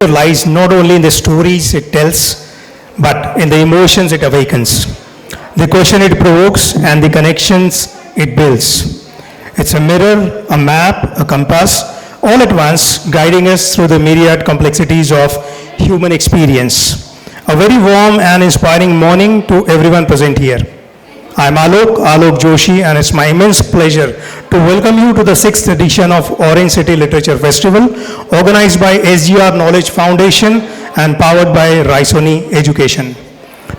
lies not only in the stories it tells, but in the emotions it awakens, the question it provokes, and the connections it builds. It's a mirror, a map, a compass, all at once, guiding us through the myriad complexities of human experience. A very warm and inspiring morning to everyone present here. I'm Alok Joshi, and it's my immense pleasure to welcome you to the 6th edition of Orange City Literature Festival, organized by SGR Knowledge Foundation and powered by Raisoni Education.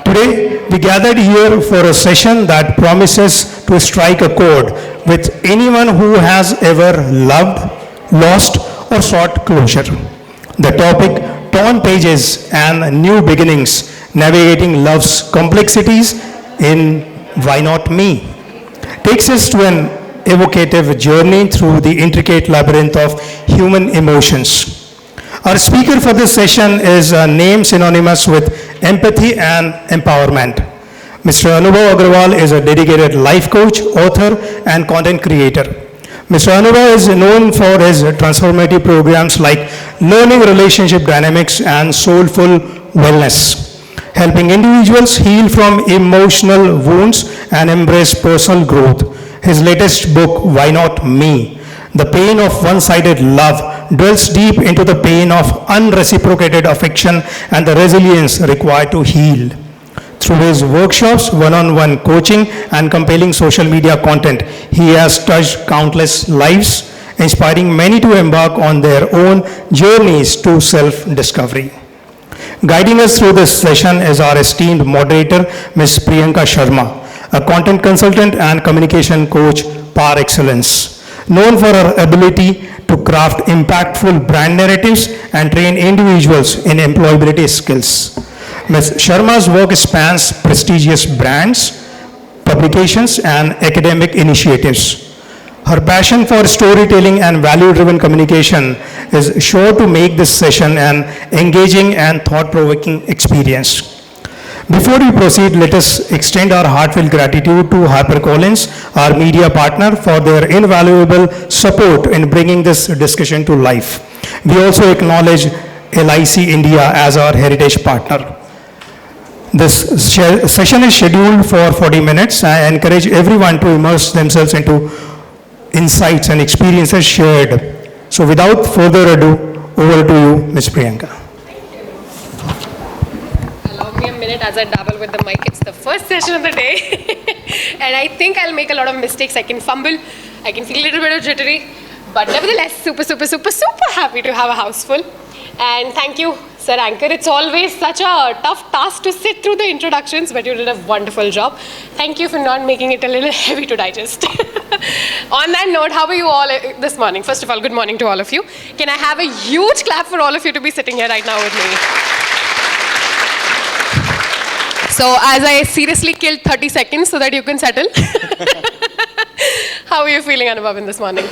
Today, we gathered here for a session that promises to strike a chord with anyone who has ever loved, lost, or sought closure. The topic, Torn Pages and New Beginnings, Navigating Love's Complexities in Why Not Me, takes us to an evocative journey through the intricate labyrinth of human emotions. Our speaker for this session is a name synonymous with empathy and empowerment. Mr. Anubhav Agrawal is a dedicated life coach, author, and content creator. Mr. Anubhav is known for his transformative programs like Learning Relationship Dynamics and Soulful Wellness, helping individuals heal from emotional wounds and embrace personal growth. His latest book, Why Not Me? The Pain of One-Sided Love, dwells deep into the pain of unreciprocated affection and the resilience required to heal. Through his workshops, one-on-one coaching, and compelling social media content, he has touched countless lives, inspiring many to embark on their own journeys to self-discovery. Guiding us through this session is our esteemed moderator, Ms. Priyanka Sharma, a content consultant and communication coach par excellence, known for her ability to craft impactful brand narratives and train individuals in employability skills. Ms. Sharma's work spans prestigious brands, publications, and academic initiatives. Her passion for storytelling and value-driven communication is sure to make this session an engaging and thought-provoking experience. Before we proceed, let us extend our heartfelt gratitude to HarperCollins, our media partner, for their invaluable support in bringing this discussion to life. We also acknowledge LIC India as our heritage partner. This session is scheduled for 40 minutes. I encourage everyone to immerse themselves into insights and experiences shared. So without further ado, over to you, Ms. Priyanka. Allow me a minute as I dabble with the mic. It's the first session of the day. And I think I'll make a lot of mistakes. I can fumble. I can feel a little bit of jittery. But nevertheless, super happy to have a house full. And thank you, Sir Anchor. It's always such a tough task to sit through the introductions, but you did a wonderful job. Thank you for not making it a little heavy to digest. On that note, how are you all this morning? First of all, good morning to all of you. Can I have a huge clap for all of you to be sitting here right now with me? So as I seriously killed 30 seconds so that you can settle. How are you feeling, Anubhav, in this morning?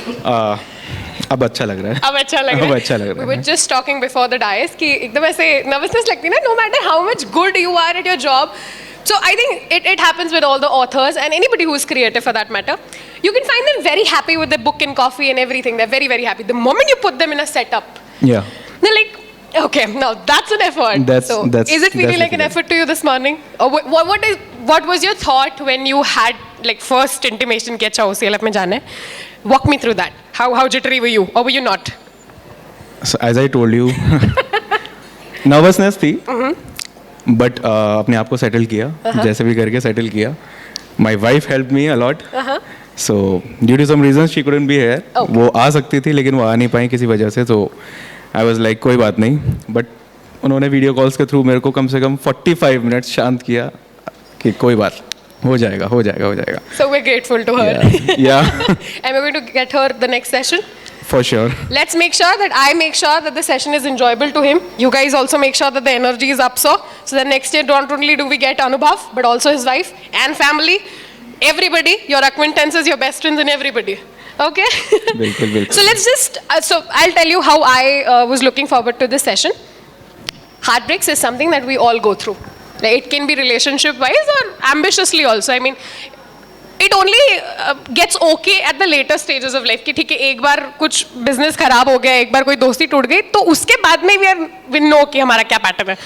अब अच्छा लग रहा है. अब अच्छा लग रहा है. We were just talking before the dais कि एकदम ऐसे nervousness लगती है ना, no matter how much good you are at your job. So I think it happens with all the authors and anybody who is creative for that matter. You can find them very happy with their book and coffee and everything. They're very, very happy. The moment you put them in a setup, Yeah. they're like, okay, now that's an effort. Is it feeling like an effort to you this morning? Or what was your thought when you had like first intimation कि अच्छा OCLF में जाना है? Walk me through that. How jittery were you, or were you not? So as I told you, nervousness थी, but अपने आप को settle किया, जैसे भी करके settle किया. My wife helped me a lot. So due to some reasons she couldn't be here. वो आ सकती थी लेकिन वो आ नहीं पाई किसी वजह से. So I was like कोई बात नहीं. But उन्होंने वीडियो कॉल्स के थ्रू मेरे को कम से कम 45 मिनट शांत किया कि कोई बात हो जाएगा. So we're grateful to her. Yeah. And we're going to get her the next session. For sure. Let's make sure that I make sure that the session is enjoyable to him. You guys also make sure that the energy is up so that next year not only do we get Anubhav, but also his wife and family. Everybody, your acquaintances, your best friends and everybody. Okay? Bilkul. So let's just, so I'll tell you how I was looking forward to this session. Heartbreaks is something that we all go through. It can be relationship-wise or ambitiously also. I mean, it only gets okay at the later stages of life कि ठीक है एक बार कुछ business खराब हो गया, एक बार कोई दोस्ती टूट गई, तो उसके बाद में वी नो कि हमारा क्या पैटर्न है.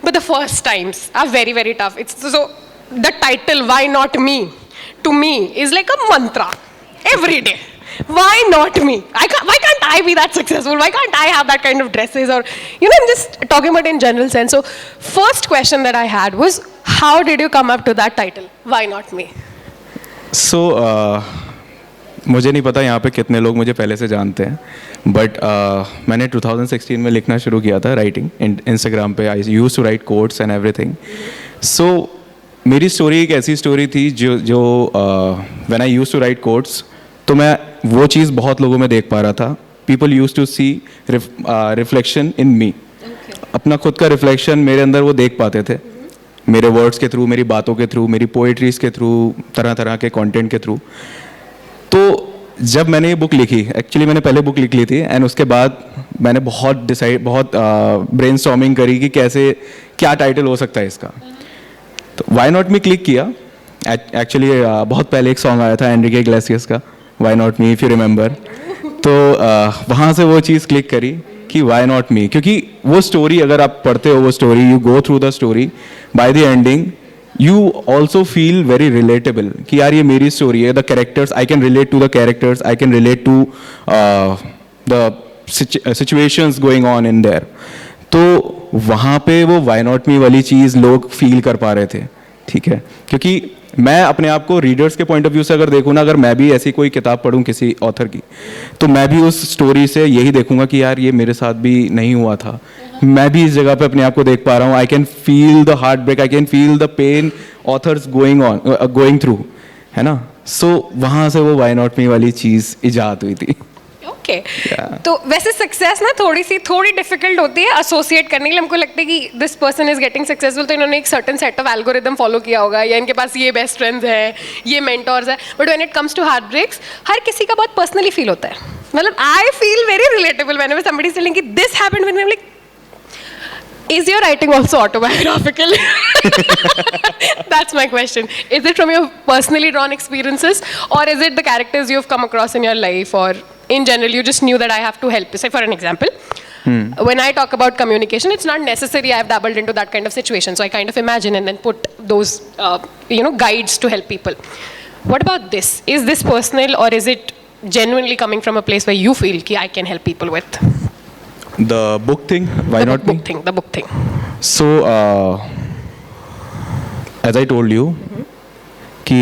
But the first times are very very tough. It's so the title why not me to me is like a mantra every day. Why not me? Why can't I be that successful? Why can't I have that kind of dresses? Or, you know, I'm just talking about in general sense. So, first question that I had was, how did you come up to that title? Why not me? So, मुझे नहीं पता यहाँ पे कितने लोग मुझे पहले से जानते हैं, बट मैंने 2016 में लिखना शुरू किया था, राइटिंग इंस्टाग्राम पे. I use to write quotes and everything. So मेरी स्टोरी एक ऐसी स्टोरी थी जो when I use to write quotes, तो मैं वो चीज़ बहुत लोगों में देख पा रहा था. People use to see reflection in me. अपना खुद का रिफ्लेक्शन मेरे अंदर वो देख पाते थे, मेरे वर्ड्स के थ्रू, मेरी बातों के थ्रू, मेरी पोएट्रीज के थ्रू, तरह तरह के कंटेंट के थ्रू. तो जब मैंने ये बुक लिखी, एक्चुअली मैंने पहले बुक लिख ली थी, एंड उसके बाद मैंने बहुत ब्रेनस्टॉर्मिंग करी कि कैसे, क्या टाइटल हो सकता है इसका. तो वाई नॉट मी क्लिक किया. एक्चुअली बहुत पहले एक सॉन्ग आया था एनरिके इग्लेसियस का, why not me, if you remember. तो वहाँ से वो चीज़ क्लिक करी कि वाई नॉट मी, क्योंकि वो स्टोरी अगर आप पढ़ते हो, वो story, you go through the story, by the ending you also feel very relatable कि यार ये मेरी स्टोरी है. The characters, I can relate to the characters, I can relate to the situations going on in there. तो वहाँ पे वो Y not मी वाली चीज़ लोग फील कर पा रहे थे. ठीक है, क्योंकि मैं अपने आप को रीडर्स के पॉइंट ऑफ व्यू से अगर देखूँ ना, अगर मैं भी ऐसी कोई किताब पढूं किसी ऑथर की, तो मैं भी उस स्टोरी से यही देखूंगा कि यार ये मेरे साथ भी नहीं हुआ था. मैं भी इस जगह पे अपने आप को देख पा रहा हूँ. I can feel the heartbreak, I can feel the pain authors going through, है ना. सो वहाँ से वो वाई नॉट मी वाली चीज़ इजाद हुई थी. ओके. तो वैसे सक्सेस ना थोड़ी डिफिकल्ट होती है एसोसिएट करने के लिए. हमको लगता है कि this person is getting successful, तो इन्होंने एक certain set of algorithm follow किया होगा, या इनके पास ये बेस्ट फ्रेंड्स हैं, ये मेंटोर्स हैं. But when it comes to heart breaks, हर किसी का बहुत पर्सनली फील होता है. मतलब I feel very relatable whenever somebody is telling कि this happened with me. Like, is your writing also autobiographical? That's my question. Is it from your personally drawn experiences, or is it the characters you've come across in your life, or in general you just knew that I have to help? Say for an example, when I talk about communication, it's not necessary I've dabbled into that kind of situation, so I kind of imagine and then put those guides to help people. What about this? Is this personal, or is it genuinely coming from a place where you feel ki I can help people with? The book thing, why not me? The book thing. So, as I told you, कि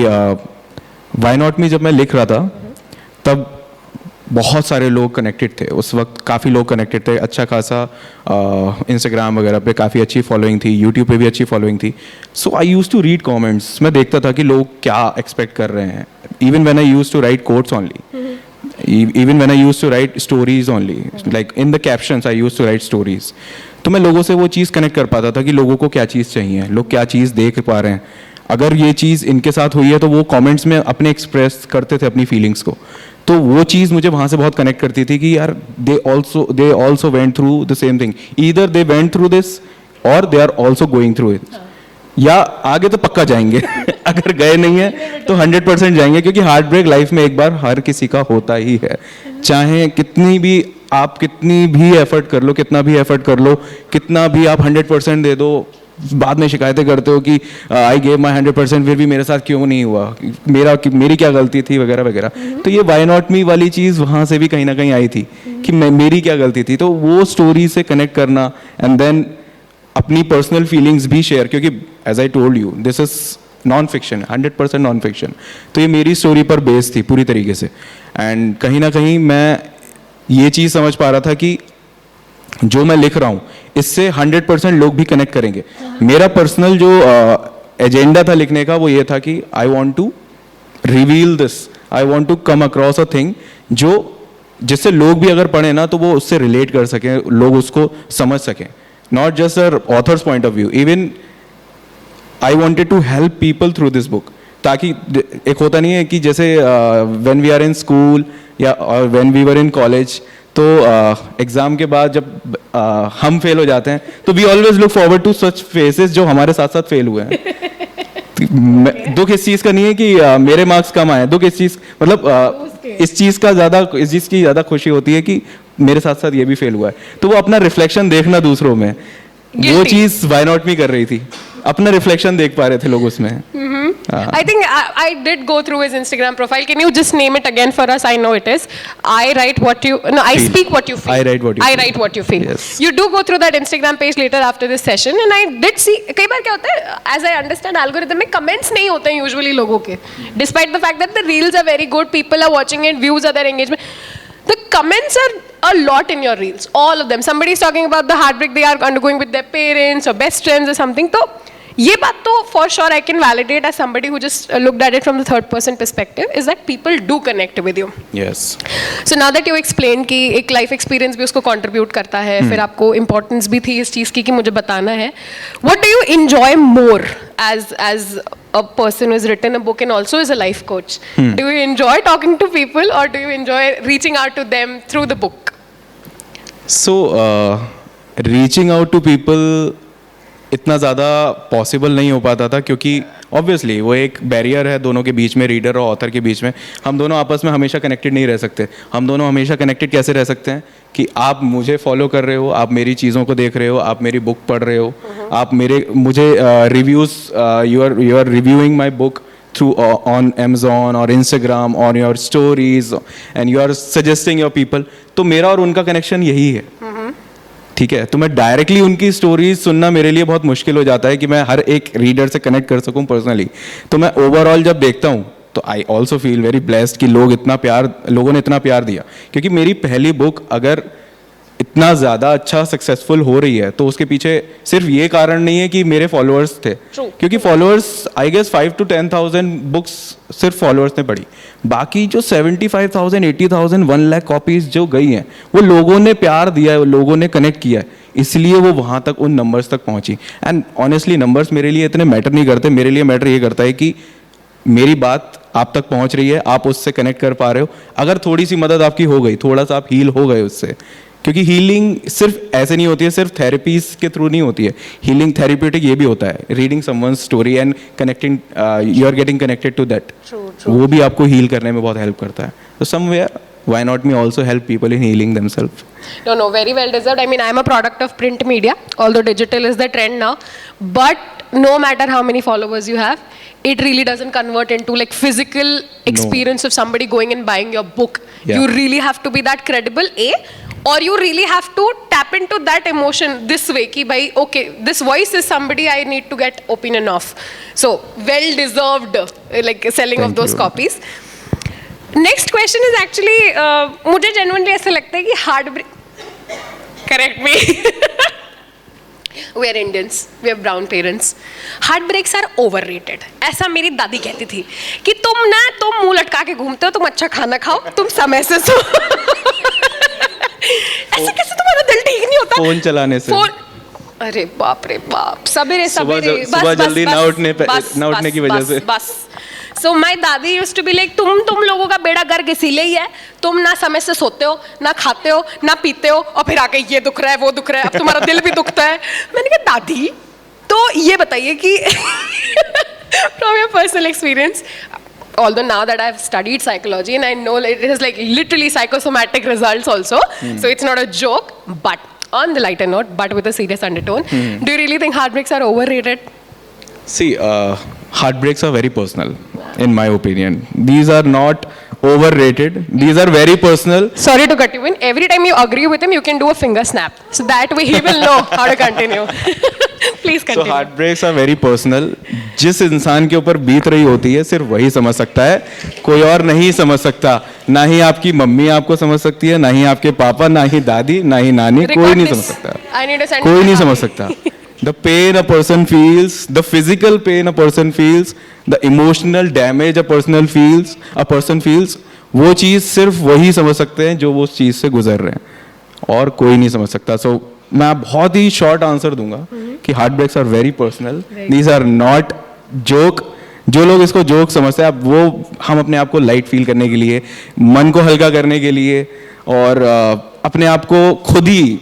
why not me जब मैं लिख रहा था, तब बहुत सारे लोग कनेक्टेड थे. उस वक्त काफ़ी लोग कनेक्टेड थे. अच्छा खासा इंस्टाग्राम वगैरह पे काफ़ी अच्छी फॉलोइंग थी, यूट्यूब पे भी अच्छी फॉलोइंग थी. सो आई यूज़ टू रीड कमेंट्स. मैं देखता था कि लोग क्या एक्सपेक्ट कर रहे हैं. Even when I use to write quotes only, even when I used to write stories only, like in the captions I used to write stories. तो मैं लोगों से वो चीज़ कनेक्ट कर पाता था कि लोगों को क्या चीज़ चाहिए, लोग क्या चीज़ देख पा रहे हैं. अगर ये चीज़ इनके साथ हुई है तो वो कमेंट्स में अपने एक्सप्रेस करते थे अपनी फीलिंग्स को. तो वो चीज़ मुझे वहाँ से बहुत कनेक्ट करती थी कि यार they also went through the same thing. Either they went through this और they are also going through it, या आगे तो पक्का जाएंगे. अगर गए नहीं है तो 100% जाएंगे, क्योंकि हार्ट ब्रेक लाइफ में एक बार हर किसी का होता ही है. चाहे कितनी भी एफर्ट कर लो, कितना भी एफर्ट कर लो, कितना भी आप 100% दे दो, बाद में शिकायतें करते हो कि आई गेव माई 100%, फिर भी मेरे साथ क्यों नहीं हुआ, मेरी क्या गलती थी, वगैरह वगैरह. तो ये वाई नॉट मी वाली चीज़ वहाँ से भी कहीं ना कहीं आई थी कि मेरी क्या गलती थी. तो वो स्टोरी से कनेक्ट करना, एंड देन अपनी पर्सनल फीलिंग्स भी शेयर, क्योंकि as I told you this is non fiction, 100% non fiction. तो ये मेरी स्टोरी पर बेस्ड थी पूरी तरीके से. एंड कहीं ना कहीं मैं ये चीज़ समझ पा रहा था कि जो मैं लिख रहा हूँ इससे 100% लोग भी कनेक्ट करेंगे. मेरा पर्सनल जो एजेंडा था लिखने का, वो ये था कि I want to reveal this, I want to come across a thing जिससे लोग भी अगर पढ़ें ना तो वो उससे रिलेट कर सकें, लोग उसको समझ सकें. Not just an author's point of view. Even I wanted to help people through this book. ताकि एक होता नहीं है कि जैसे when we are in school या when we were in college, तो एग्ज़ाम के बाद जब हम फेल हो जाते हैं तो we always look forward to such faces जो हमारे साथ साथ फेल हुए हैं. दुख इस चीज का नहीं है कि मेरे मार्क्स कम आए, दुख इस चीज मतलब इस चीज की ज्यादा खुशी होती है कि मेरे साथ साथ ये भी फेल हुआ है, तो वो अपना रिफ्लेक्शन देखना दूसरों में, वो Guilty. चीज वाई नॉट मी कर रही थी, अपना रिफ्लेक्शन देख पा रहे थे लोग उसमें. I think I did go through his Instagram profile. Can you just name it again for us? I know it is. I write what you. No, I Feel. speak what you feel. I write what you I feel. write what you feel. Yes. You do go through that Instagram page later after this session, and I did see. कई बार क्या होता है? As I understand, algorithm में comments नहीं होते हैं usually लोगों के. Despite the fact that the reels are very good, people are watching it, views are their engagement. The comments are a lot in your reels, all of them. Somebody is talking about the heartbreak they are undergoing with their parents or best friends or something. तो ये बात तो for sure I can validate as somebody who just looked at it from the third person perspective is that people do connect with you. Yes. So now that you explained कि एक life experience भी उसको contribute करता है, फिर आपको importance भी थी इस चीज़ की कि मुझे बताना है. What do you enjoy more as a person who has written a book and also is a life coach? Do you enjoy talking to people or do you enjoy reaching out to them through the book? So reaching out to people इतना ज़्यादा possible नहीं हो पाता था क्योंकि obviously वो एक barrier है दोनों के बीच में, रीडर और ऑथर के बीच में. हम दोनों आपस में हमेशा कनेक्टेड नहीं रह सकते. हम दोनों हमेशा कनेक्टेड कैसे रह सकते हैं कि आप मुझे फॉलो कर रहे हो, आप मेरी चीज़ों को देख रहे हो, आप मेरी बुक पढ़ रहे हो, आप मुझे reviews you are reviewing my book through on Amazon or Instagram on your stories and you are suggesting your people. तो मेरा और उनका कनेक्शन यही है. ठीक है, तो मैं डायरेक्टली उनकी स्टोरीज सुनना मेरे लिए बहुत मुश्किल हो जाता है कि मैं हर एक रीडर से कनेक्ट कर सकूं पर्सनली. तो मैं ओवरऑल जब देखता हूं तो I also feel very blessed कि लोगों ने इतना प्यार दिया, क्योंकि मेरी पहली बुक अगर इतना ज़्यादा अच्छा सक्सेसफुल हो रही है तो उसके पीछे सिर्फ ये कारण नहीं है कि मेरे फॉलोअर्स थे. True. क्योंकि followers I guess 5 to 10,000 books सिर्फ फॉलोअर्स ने पढ़ी, बाकी जो 75,000 80,000 1 लाख कॉपीज जो गई हैं वो लोगों ने प्यार दिया है, वो लोगों ने कनेक्ट किया है, इसलिए वो वहाँ तक उन नंबर्स तक पहुँची. एंड ऑनेस्टली नंबर्स मेरे लिए इतने मैटर नहीं करते. मेरे लिए मैटर ये करता है कि मेरी बात आप तक पहुँच रही है, आप उससे कनेक्ट कर पा रहे हो. अगर थोड़ी सी मदद आपकी हो गई, थोड़ा सा आप हील हो गए उससे, क्योंकि हीलिंग सिर्फ ऐसे नहीं होती है, सिर्फ थेरेपीज के थ्रू नहीं होती है. हीलिंग थेरेप्यूटिक ये भी होता है, reading someone's story and connecting, you are getting connected to that, वो भी आपको हील करने में बहुत हेल्प करता है. तो somewhere why not me also help people in healing themselves? No, very well deserved. I mean, I am a product of print media, although digital is the trend now. But no matter how many followers you have, it really doesn't convert into like physical experience of somebody going and buying your book. Yeah. You really have to be that credible, or you really have to tap into that emotion this way ki bhai, okay, this voice is somebody I need to get opinion of. So well deserved like selling of those copies. Next question is actually मुझे genuinely ऐसा लगता है कि heartbreak, correct me, we are Indians, we have brown parents, heartbreaks are overrated. ऐसा मेरी दादी कहती थी कि तुम मुंह लटका के घूमते हो, तुम अच्छा खाना खाओ, तुम समय से सो. ऐसे कैसे तुम्हारा दिल ठीक नहीं होता फोन चलाने से? अरे बाप रे बाप, सवेरे सुबह जल्दी ना उठने की वजह से. बस सो माई दादी यूज्ड टू बी लाइक तुम लोगों का बेड़ा गर्क इसीलिए ही है, तुम ना समय से सोते हो, ना खाते हो, ना पीते हो, और फिर आके ये दुख रहा है वो दुख रहा है, अब तुम्हारा दिल भी दुखता है. मैंने कहा दादी तो ये बताइए कि from your personal experience, although now that I've studied psychology and I know it is like literally psychosomatic results also, so it's not a joke, but on the lighter note but with a serious undertone, do you really think heartbreaks are overrated? See, heartbreaks are very personal, in my opinion. These are not overrated. These are very personal. Sorry to cut you in. Every time you agree with him, you can do a finger snap. So that way he will know how to continue. Please continue. So heartbreaks are very personal. जिस इंसान के ऊपर बीत रही होती है सिर्फ वही समझ सकता है, कोई और नहीं समझ सकता. ना ही आपकी मम्मी आपको समझ सकती है, ना ही आपके पापा, ना ही दादी, ना ही नानी, कोई नहीं समझ सकता. I need to send कोई नहीं समझ सकता. The pain a person feels, the physical pain a person feels, the emotional damage a person feels, वो चीज़ सिर्फ वही समझ सकते हैं जो वो उस चीज़ से गुजर रहे हैं, और कोई नहीं समझ सकता. So मैं बहुत ही शॉर्ट आंसर दूंगा कि heartbreaks are very personal. These are not joke. जो लोग इसको जोक समझते हैं, अब वो हम अपने आप को लाइट फील करने के लिए, मन को हल्का करने के लिए, और अपने आप को खुद ही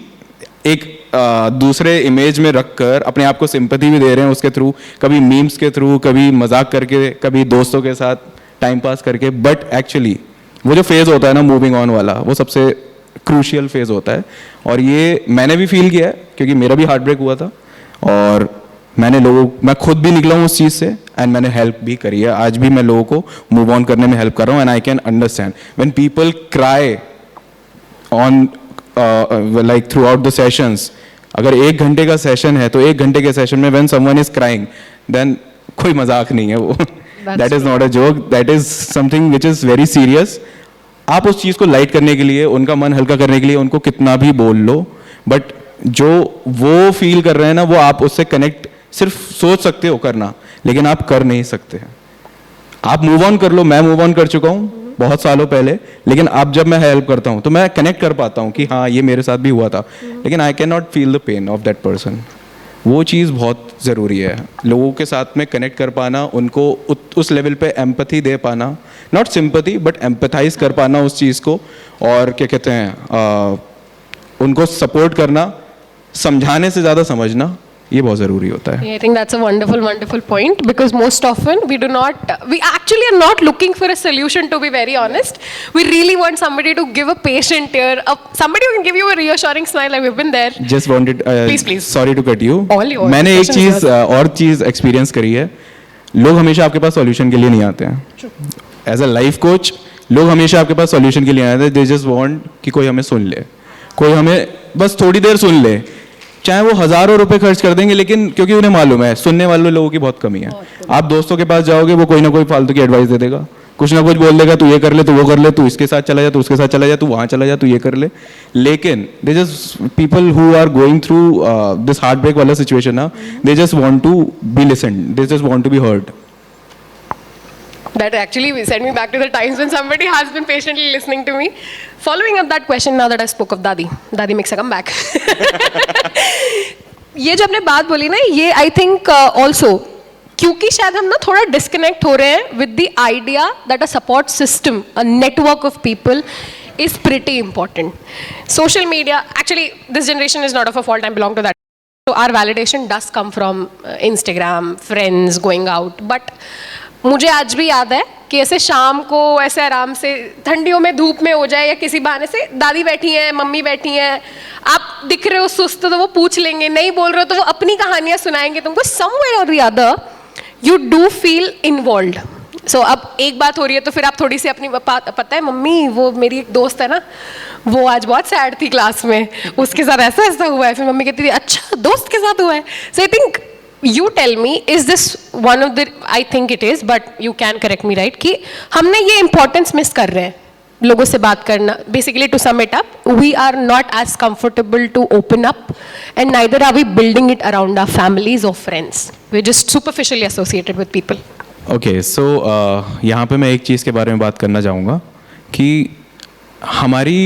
एक दूसरे इमेज में रखकर अपने आप को सिंपैथी भी दे रहे हैं उसके थ्रू, कभी मीम्स के थ्रू, कभी मजाक करके, कभी दोस्तों के साथ टाइम पास करके, बट एक्चुअली वो जो फेज़ होता है ना मूविंग ऑन वाला, वो सबसे क्रूशियल फेज़ होता है। और ये मैंने भी फील किया है क्योंकि मेरा भी हार्ट ब्रेक हुआ था और मैं खुद भी निकला हूँ उस चीज़ से एंड मैंने हेल्प भी करी है। आज भी मैं लोगों को मूव ऑन करने में हेल्प कर रहा हूँ and I can understand when people cry on like through out the sessions. अगर 1 घंटे का सेशन है तो 1 घंटे के सेशन में when someone is crying then कोई मजाक नहीं है वो, that is not a joke, that is something which is very serious. आप उस चीज़ को लाइट करने के लिए, उनका मन हल्का करने के लिए उनको कितना भी बोल लो, बट जो वो फील कर रहे हैं ना वो आप उससे कनेक्ट सिर्फ सोच सकते हो करना, लेकिन आप कर नहीं सकते। आप मूव ऑन कर लो, मैं मूव ऑन कर चुका हूँ बहुत सालों पहले, लेकिन अब जब मैं हेल्प करता हूँ तो मैं कनेक्ट कर पाता हूँ कि हाँ ये मेरे साथ भी हुआ था, लेकिन I can not feel the pain of that person. वो चीज़ बहुत ज़रूरी है, लोगों के साथ में कनेक्ट कर पाना, उनको उस लेवल पे एम्पैथी दे पाना, नॉट सिंपैथी बट एम्पैथाइज कर पाना उस चीज़ को, और क्या कहते हैं उनको सपोर्ट करना, समझाने से ज़्यादा समझना, ये बहुत ज़रूरी होता है। I think that's a wonderful point because most often we actually are not looking for a solution, to be very honest. We really want somebody to give a patient ear, somebody who can give you a reassuring smile like we've been there. Just wanted, Please. Sorry to cut you. All yours. मैंने एक Question is चीज़ और चीज़ experience करी है, लोग हमेशा आपके पास solution के लिए नहीं आते हैं। एज अ लाइफ कोच लोग हमेशा आपके पास सॉल्यूशन के लिए आते हैं, दे जस्ट वांट कि कोई हमें सुन ले, कोई हमें बस थोड़ी देर सुन ले, चाहे वो हज़ारों रुपए खर्च कर देंगे, लेकिन क्योंकि उन्हें मालूम है सुनने वाले लोगों की बहुत कमी है। आप दोस्तों के पास जाओगे वो कोई ना कोई फालतू की एडवाइस दे देगा, कुछ ना कुछ बोल देगा, तू ये कर ले, तू वो कर ले, तू इसके साथ चला जा, तू उसके साथ चला जा, तू वहाँ चला जा, तू ये कर ले। लेकिन they just people who are going through this heartbreak वाला सिचुएशन ना, they just want to be listened, they just want to be heard. That actually sent me back to the times when somebody has been patiently listening to me. Following up that question, now that I spoke of Dadi makes a comeback. ये जो आपने बात बोली ना, ये I think also क्योंकि शायद हम ना थोड़ा डिस्कनेक्ट हो रहे हैं with the idea that a support system, a network of people is pretty important. Social media, actually this generation is not of a fault, I belong to that. So our validation does come from Instagram, friends, going out, but मुझे आज भी याद है कि ऐसे शाम को ऐसे आराम से ठंडियों में धूप में हो जाए या किसी बहाने से दादी बैठी हैं, मम्मी बैठी हैं, आप दिख रहे हो सुस्त तो वो पूछ लेंगे, नहीं बोल रहे हो तो वो अपनी कहानियाँ सुनाएंगे तुमको। Somewhere or the other you do feel involved. So अब एक बात हो रही है तो फिर आप थोड़ी सी अपनी पता है मम्मी वो मेरी एक दोस्त है ना, वो आज बहुत सैड थी क्लास में, उसके साथ ऐसा ऐसा हुआ है। फिर मम्मी कहती थी अच्छा दोस्त के साथ हुआ है। So I think you tell me, is this one of the, I think it is, but you can correct me, right, कि हमने ये importance miss कर रहे हैं लोगों से बात करना। Basically to sum it up, we are not as comfortable to open up and neither are we building it around our families or friends. We're just superficially associated with people. Okay, so यहाँ पे मैं एक चीज़ के बारे में बात करना चाहूँगा कि हमारी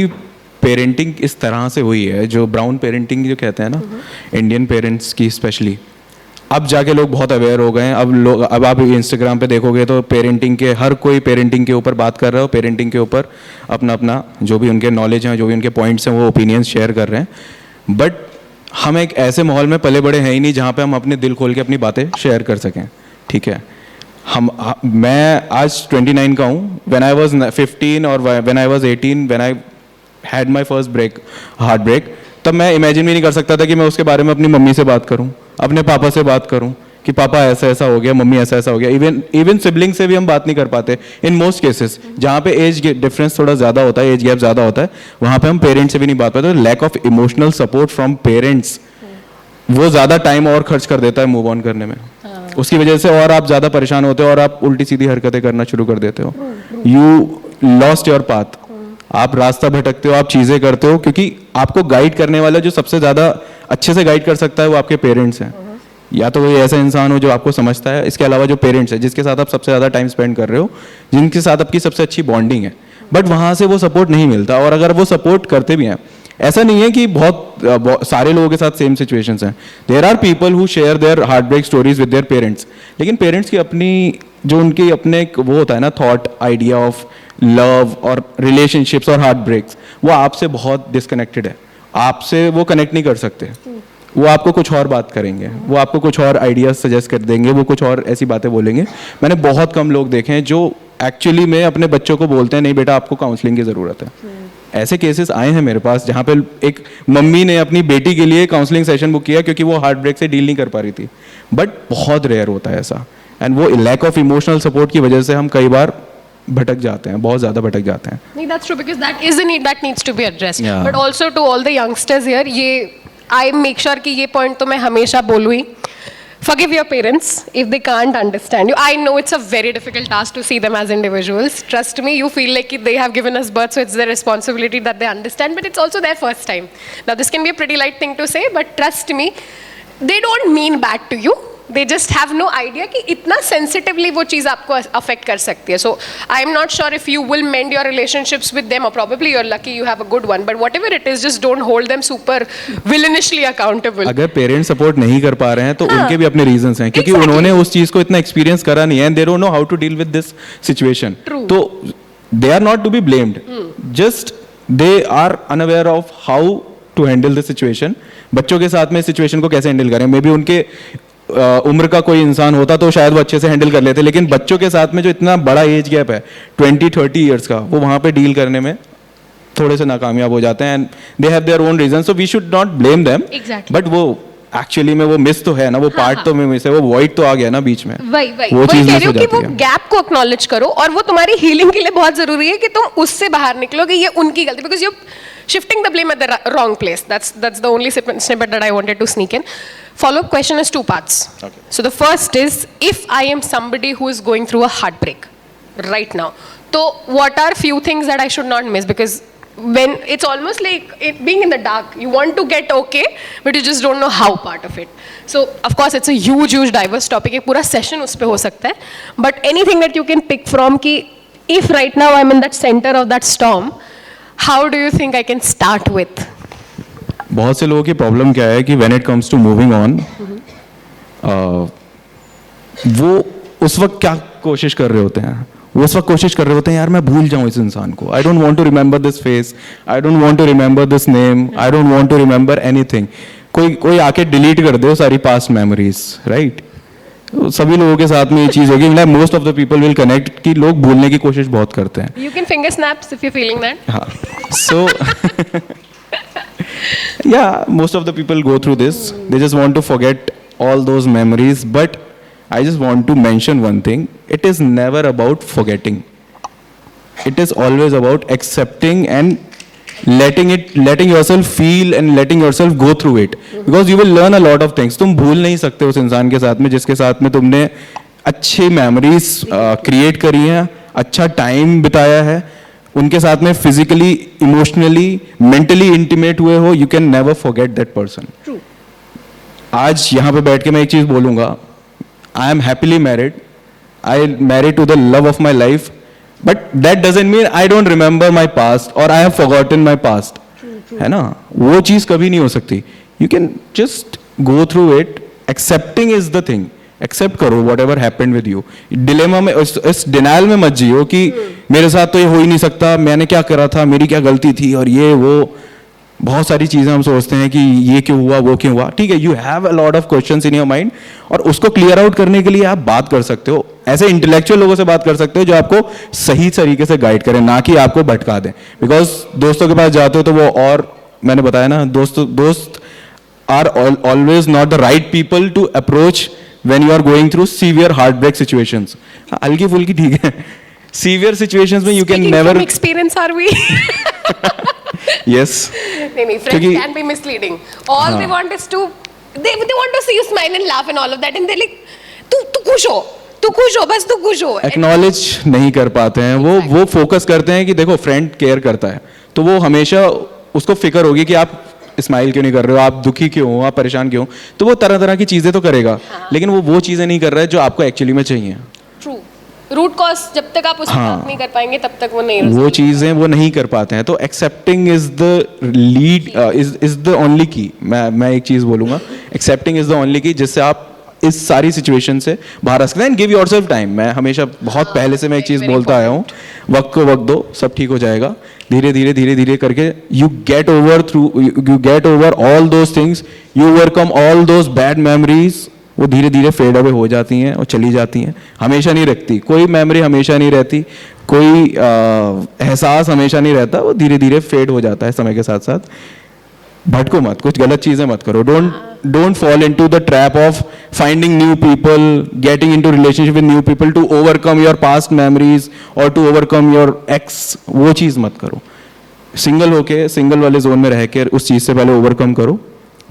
पेरेंटिंग इस तरह से हुई है, जो ब्राउन पेरेंटिंग जो कहते हैं ना, इंडियन पेरेंट्स की स्पेशली, अब जाके लोग बहुत अवेयर हो गए हैं। अब आप इंस्टाग्राम पे देखोगे तो पेरेंटिंग के हर कोई पेरेंटिंग के ऊपर बात कर रहा है, पेरेंटिंग के ऊपर अपना जो भी उनके नॉलेज हैं, जो भी उनके पॉइंट्स हैं, वो ओपिनियंस शेयर कर रहे हैं। बट हम एक ऐसे माहौल में पले बड़े हैं ही नहीं जहाँ पे हम अपने दिल खोल के अपनी बातें शेयर कर सकें, ठीक है। मैं आज 29 का हूँ, व्हेन आई वाज 15 और when I was 18, when I had my first heartbreak, तब मैं इमेजिन भी नहीं कर सकता था कि मैं उसके बारे में अपनी मम्मी से बात करूं, अपने पापा से बात करूं कि पापा ऐसा ऐसा हो गया, मम्मी ऐसा ऐसा हो गया। इवन सिबलिंग से भी हम बात नहीं कर पाते इन मोस्ट केसेस, जहाँ पे एज डिफरेंस थोड़ा ज़्यादा होता है, एज गैप ज़्यादा होता है, वहाँ पे हम पेरेंट्स से भी नहीं बात पाते। Lack of emotional support from parents वो ज़्यादा टाइम और खर्च कर देता है मूव ऑन करने में। उसकी वजह से और आप ज़्यादा परेशान होते हो और आप उल्टी सीधी हरकतें करना शुरू कर देते हो। यू लॉस्ट योर पाथ, आप रास्ता भटकते हो, आप चीज़ें करते हो, क्योंकि आपको गाइड करने वाला जो सबसे ज़्यादा अच्छे से गाइड कर सकता है वो आपके पेरेंट्स हैं। या तो कोई ऐसा इंसान हो जो आपको समझता है, इसके अलावा जो पेरेंट्स है जिसके साथ आप सबसे ज़्यादा टाइम स्पेंड कर रहे हो, जिनके साथ आपकी सबसे अच्छी बॉन्डिंग है, बट वहाँ से वो सपोर्ट नहीं मिलता। और अगर वो सपोर्ट करते भी हैं, ऐसा नहीं है कि बहुत सारे लोगों के साथ सेम सिचुएशंस हैं। There are people who share their heartbreak stories with their parents, लेकिन पेरेंट्स की अपनी जो उनकी अपने वो होता है ना थॉट, आइडिया ऑफ लव और रिलेशनशिप्स और हार्ट ब्रेक्स, वो आपसे बहुत डिस्कनेक्टेड है, आपसे वो कनेक्ट नहीं कर सकते। वो आपको कुछ और बात करेंगे, वो आपको कुछ और आइडियाज सजेस्ट कर देंगे, वो कुछ और ऐसी बातें बोलेंगे। मैंने बहुत कम लोग देखे हैं जो एक्चुअली में अपने बच्चों को बोलते हैं नहीं बेटा आपको काउंसलिंग की ज़रूरत है। ऐसे केसेस आए हैं मेरे पास जहाँ पे एक मम्मी ने अपनी बेटी के लिए काउंसलिंग सेशन बुक किया क्योंकि वो हार्ट ब्रेक से डील नहीं कर पा रही थी, बट बहुत रेयर होता है ऐसा। एंड वो लैक ऑफ इमोशनल सपोर्ट की वजह से हम कई बार भटक जाते हैं, बहुत ज़्यादा भटक जाते हैं। नहीं, that's true because that is a need that needs to be addressed. Yeah. But also to all the youngsters here, ये I make sure कि ये point तो मैं हमेशा बोलूँ ही. Forgive your parents if they can't understand you. I know it's a very difficult task to see them as individuals. Trust me, you feel like they have given us birth, so it's their responsibility that they understand. But it's also their first time. Now this can be a pretty light thing to say, but trust me, they don't mean bad to you. They just have no idea कि इतना sensitively वो चीज़ आपको affect कर सकती है. So I'm not sure if you will mend your relationships with them, or probably you're lucky you have a good one. But whatever it is, just don't hold them super villainously accountable. अगर parents support नहीं कर पा रहे हैं तो हाँ. उनके भी अपने रीजंस हैं क्योंकि Exactly. उन्होंने उस चीज़ को इतना एक्सपीरियंस करा नहीं है and they don't know how to deal with this situation. True. तो they are not to be blamed, just they are unaware of how to handle this situation. बच्चों के साथ में इस सिचुएशन को कैसे हैंडल करें, मे बी उनके उम्र का कोई इंसान होता तो शायद वो अच्छे से हैंडल कर लेते, लेकिन बच्चों के साथ में जो इतना बड़ा एज गैप है 20-30 ईयर्स का, वो वहाँ पे डील करने में थोड़े से नाकामयाब हो जाते हैं and they have their own reason. So we should not blame them, Exactly. But वो एक्चुअली में वो मिस तो है ना, वो पार्ट तो में मिस है, वो वॉइड तो आ गया ना बीच में, वही वो वही चीज़ कह मिस रही हो हूँ कि जाती वो है। गैप को एक्नॉलेज करो, और वो तुम्हारी हीलिंग के लिए बहुत जरूरी है कि तुम उससे बाहर निकलो कि ये उनकी गलती, because you shifting the blame at the wrong place. That's the only snippet that I wanted to sneak in. Follow-up question is 2 parts. Okay. So the first is, if I am somebody who is going through a heartbreak right now, so what are few things that I should not miss? Because when it's almost like it being in the dark, you want to get okay, but you just don't know how part of it. So of course it's a huge diverse topic. एक पूरा session उस पे हो सकता है. But anything that you can pick from कि if right now I'm in that center of that storm, how do you think I can start with? बहुत से लोगों की प्रॉब्लम क्या है कि when it comes to moving on, वो उस वक्त क्या कोशिश कर रहे होते हैं, वो उस वक्त कोशिश कर रहे होते हैं यार मैं भूल जाऊं इस इंसान को, I don't want to remember this face, I don't want to remember this name, I don't want to remember anything. कोई आके डिलीट कर दे सारी पास्ट मेमोरीज, राइट? सभी लोगों के साथ में ये चीज होगी, most of the people will connect कि लोग भूलने की कोशिश बहुत करते हैं। You can finger snaps if you're feeling that. हाँ, so yeah, most of the people go through this. They just want to forget all those memories. But I just want to mention one thing. It is never about forgetting. It is always about accepting and letting yourself feel and letting yourself go through it. Because you will learn a lot of things. तुम भूल नहीं सकते उस इंसान के साथ में जिसके साथ में तुमने अच्छी memories create करी हैं, अच्छा time बिताया है, उनके साथ में फिजिकली, इमोशनली, मेंटली इंटीमेट हुए हो, you can never forget that person. आज यहाँ पे बैठ के मैं एक चीज बोलूंगा, I am happily married, I married to the love of my life, but that doesn't mean I don't remember my past or I have forgotten my past, है ना? वो चीज कभी नहीं हो सकती। You can just go through it, accepting is the thing. Accept करो whatever happened with you. Dilemma में, इस डिनाइल में मत जियो कि मेरे साथ तो ये हो ही नहीं सकता, मैंने क्या करा था, मेरी क्या गलती थी, और ये वो बहुत सारी चीजें हम सोचते हैं कि ये क्यों हुआ, वो क्यों हुआ। ठीक है, you have a lot of questions in your mind, और उसको क्लियर आउट करने के लिए आप बात कर सकते हो, ऐसे इंटेलेक्चुअल लोगों से बात कर सकते हो जो आपको सही तरीके से गाइड करें, ना कि आपको भटका दें। बिकॉज दोस्तों के पास जाते हो तो वो, और मैंने बताया ना, दोस्त are always not the right people to approach when you are going through severe heartbreak situations. हल्की फुल्की ठीक है, severe situations में you can Speaking never from experience, are we? yes, नहीं, friends क्योंकि- can be misleading. All they want is to, they want to see you smile and laugh and all of that, and they're like, तू खुश हो, बस तू खुश हो। acknowledge नहीं कर पाते हैं, वो फोकस करते हैं कि देखो फ्रेंड केयर करता है, तो वो हमेशा उसको फिक्र होगी कि आप स्माइल क्यों नहीं कर रहे हो, आप दुखी क्यों हो, आप परेशान क्यों, तो वो तरह तरह की चीजें तो करेगा, लेकिन वो चीजें नहीं कर रहा है जो आपको एक्चुअली में चाहिए। True. रूट कॉज जब तक आप उसको हाँ। बात नहीं कर पाएंगे तब तक वो नहीं वो चीजें वो नहीं कर पाते हैं। तो accepting is the lead, is the only की। मैं एक चीज बोलूंगा, एक्सेप्टिंग इज द ओनली की जिससे आप इस सारी सिचुएशन से बाहर आ सकते हैं। And give yourself time. मैं हमेशा बहुत पहले से मैं एक चीज़ very बोलता आया हूँ, वक्त को वक्त दो, सब ठीक हो जाएगा। धीरे धीरे करके you get over all those things, you overcome all those bad memories. वो धीरे धीरे फेड अवे हो जाती हैं और चली जाती हैं, हमेशा नहीं रखती। कोई मेमोरी हमेशा नहीं रहती, कोई एहसास हमेशा नहीं रहता, वो धीरे धीरे फेड हो जाता है समय के साथ साथ। भटको मत, कुछ गलत चीजें मत करो। Don't fall into the trap of finding new people, getting into relationship with new people to overcome your past memories और टू ओवरकम योर एक्स। वो चीज मत करो। सिंगल होके, सिंगल वाले जोन में रह के उस चीज से पहले ओवरकम करो,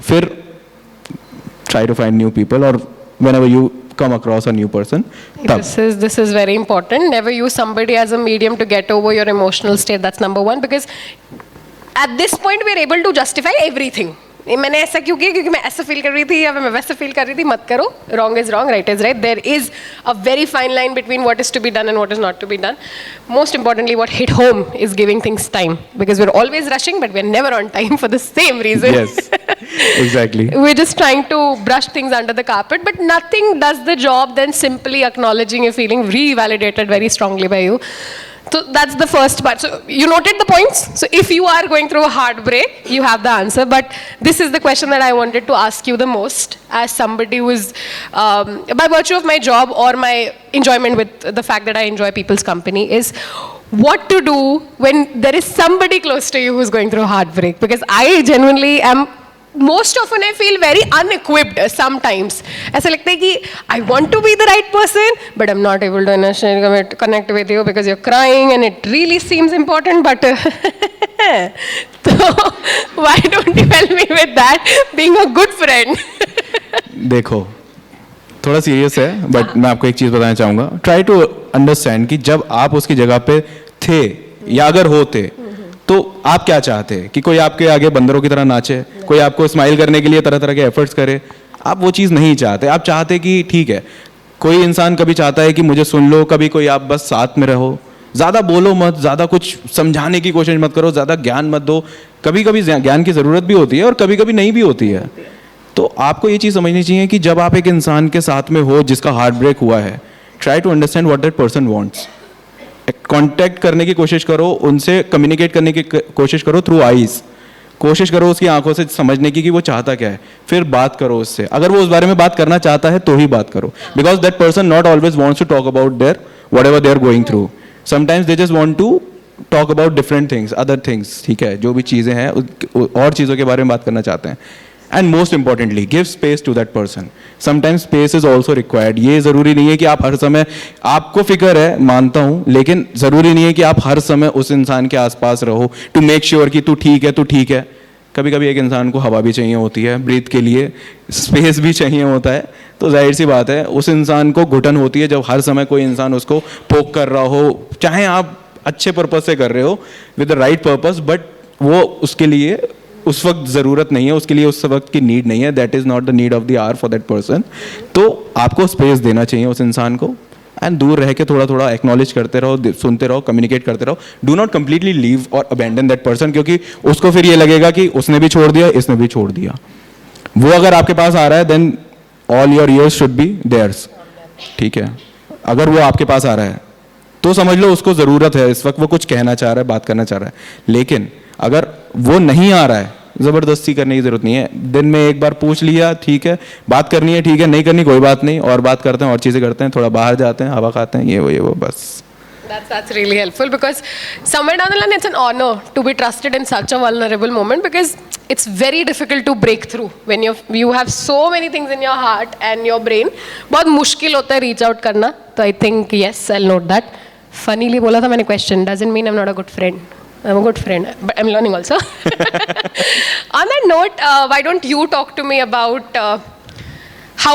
फिर try to find new people, or whenever you come across a new person, This is very important. Never use somebody as a medium to get over your emotional state. That's number one, because at this point we are able to justify everything. मैंने ऐसा क्यों किया, क्योंकि मैं ऐसा feel कर रही थी या मैं वैसा फील कर रही थी। मत करो। Wrong is wrong, right is right. There is a very fine line between what is to be done and what is not to be done. Most importantly, what hit home is giving things time, because we're always rushing, but we're never on time for the same reason. yes, exactly. We're just trying to brush things under the carpet, but nothing does the job than simply acknowledging your feeling, revalidated very strongly by you. So that's the first part. So you noted the points. So if you are going through a heartbreak, you have the answer. But this is the question that I wanted to ask you the most, as somebody who is, by virtue of my job or my enjoyment with the fact that I enjoy people's company, is what to do when there is somebody close to you who's going through a heartbreak. Because I genuinely am, most often I feel very unequipped sometimes. ऐसा लगता है कि I want to be the right person, but I'm not able to emotionally connect with you because you're crying and it really seems important, but so why don't you help me with that, being a good friend? देखो, थोड़ा serious है, but मैं आपको एक चीज़ बताना चाहूँगा। Try to understand कि जब आप उसकी जगह पे थे या अगर होते, तो आप क्या चाहते कि कोई आपके आगे बंदरों की तरह नाचे, कोई आपको स्माइल करने के लिए तरह तरह के एफर्ट्स करे। आप वो चीज़ नहीं चाहते। आप चाहते कि ठीक है, कोई इंसान कभी चाहता है कि मुझे सुन लो, कभी कोई आप बस साथ में रहो, ज़्यादा बोलो मत, ज़्यादा कुछ समझाने की कोशिश मत करो, ज़्यादा ज्ञान मत दो। कभी कभी ज्ञान की ज़रूरत भी होती है और कभी कभी नहीं भी होती है। तो आपको ये चीज़ समझनी चाहिए कि जब आप एक इंसान के साथ में हो जिसका हार्ट ब्रेक हुआ है, try to understand what that person wants. Contact करने की कोशिश करो, उनसे कम्युनिकेट करने की कोशिश करो थ्रू आईज। कोशिश करो उसकी आंखों से समझने की कि वो चाहता क्या है, फिर बात करो उससे। अगर वो उस बारे में बात करना चाहता है तो ही बात करो, because that person not always wants to talk about their whatever they are going through. Sometimes they just want to talk about different things, other things, ठीक है, जो भी चीज़ें हैं और चीज़ों के बारे में बात करना चाहते हैं। And most importantly give space to that person. Sometimes space is also required. ये ज़रूरी नहीं है कि आप हर समय, आपको फिक्र है मानता हूँ, लेकिन ज़रूरी नहीं है कि आप हर समय उस इंसान के आसपास रहो टू मेक श्योर कि तू ठीक है, तू ठीक है। कभी कभी एक इंसान को हवा भी चाहिए होती है, ब्रीथ के लिए स्पेस भी चाहिए होता है। तो जाहिर सी बात है उस इंसान को घुटन होती है जब हर समय कोई इंसान उसको पोक कर रहा हो, चाहे आप अच्छे पर्पज से कर रहे हो, with the right purpose, but वो उसके लिए उस वक्त ज़रूरत नहीं है, उसके लिए उस वक्त की नीड नहीं है। That is not the need of the hour for that person. तो आपको स्पेस देना चाहिए उस इंसान को, एंड दूर रह के थोड़ा थोड़ा एक्नॉलेज करते रहो, सुनते रहो, कम्युनिकेट करते रहो। डू नॉट कंप्लीटली लीव और अबैंडन दैट पर्सन, क्योंकि उसको फिर ये लगेगा कि उसने भी छोड़ दिया, इसने भी छोड़ दिया। वो अगर आपके पास आ रहा है, then all your ears should be theirs, ठीक है। अगर वो आपके पास आ रहा है तो समझ लो उसको ज़रूरत है, इस वक्त वो कुछ कहना चाह रहा है, बात करना चाह रहा है। लेकिन अगर वो नहीं आ रहा है, ज़बरदस्ती करने की ज़रूरत नहीं है। दिन में एक बार पूछ लिया, ठीक है, बात करनी है, ठीक है, नहीं करनी कोई बात नहीं, और बात करते हैं और चीज़ें करते हैं, थोड़ा बाहर जाते हैं, हवा खाते हैं, ये वो बस। That's really helpful, because somewhere down the line it's an honor to be trusted in such a vulnerable moment, because it's very difficult to break through when you have so many things in your heart and your brain. बहुत मुश्किल होता है reach out करना। तो I think yes, I'll note that. Funnily बोला था मैंने question, doesn't mean I'm not a good friend. I'm a good friend, but I'm learning also. On that note, why don't you talk to me about how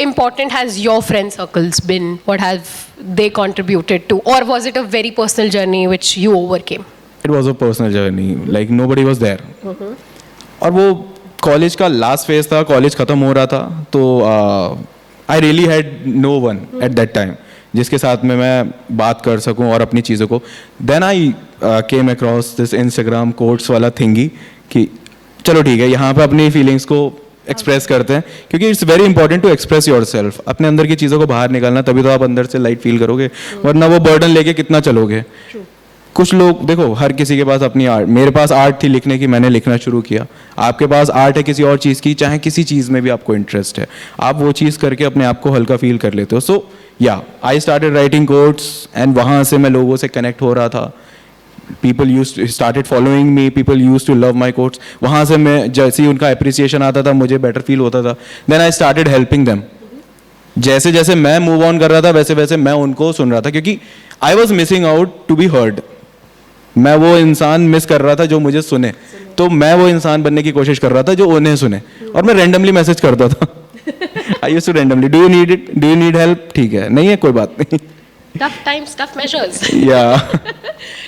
important has your friend circles been? What have they contributed to? Or was it a very personal journey which you overcame? It was a personal journey, like nobody was there. और वो college का last phase था, college ख़त्म हो रहा था, तो I really had no one at that time जिसके साथ में मैं बात कर सकूं और अपनी चीज़ों को। Then I came across this Instagram quotes वाला थिंगी कि चलो ठीक है, यहाँ पे अपनी फीलिंग्स को एक्सप्रेस करते हैं, क्योंकि it's very important to express yourself, अपने अंदर की चीज़ों को बाहर निकालना, तभी तो आप अंदर से लाइट फील करोगे, वरना वो बर्डन लेके कितना चलोगे। कुछ लोग देखो, हर किसी के पास अपनी आर्ट, मेरे पास आर्ट थी लिखने की, मैंने लिखना शुरू किया, आपके पास आर्ट है किसी और चीज़ की, चाहे किसी चीज़ में भी आपको इंटरेस्ट है, आप वो चीज़ करके अपने आप को हल्का फील कर लेते हो। सो या I started writing quotes and वहाँ से मैं लोगों से कनेक्ट हो रहा था, people started following me, people use to love my quotes, वहाँ से मैं जैसे ही उनका अप्रिसिएशन आता था मुझे बेटर फील होता था, then I started helping them. जैसे जैसे मैं मूव ऑन कर रहा था वैसे वैसे मैं उनको सुन रहा था, क्योंकि I was missing out to be heard, मैं वो इंसान मिस कर रहा था जो मुझे सुने, तो मैं वो इंसान बनने की कोशिश कर रहा था जो उन्हें सुने, और मैं रैंडमली मैसेज करता था I used to randomly, do you need it, do you need help, ठीक है, नहीं है कोई बात नहीं, Tough times, tough measures. या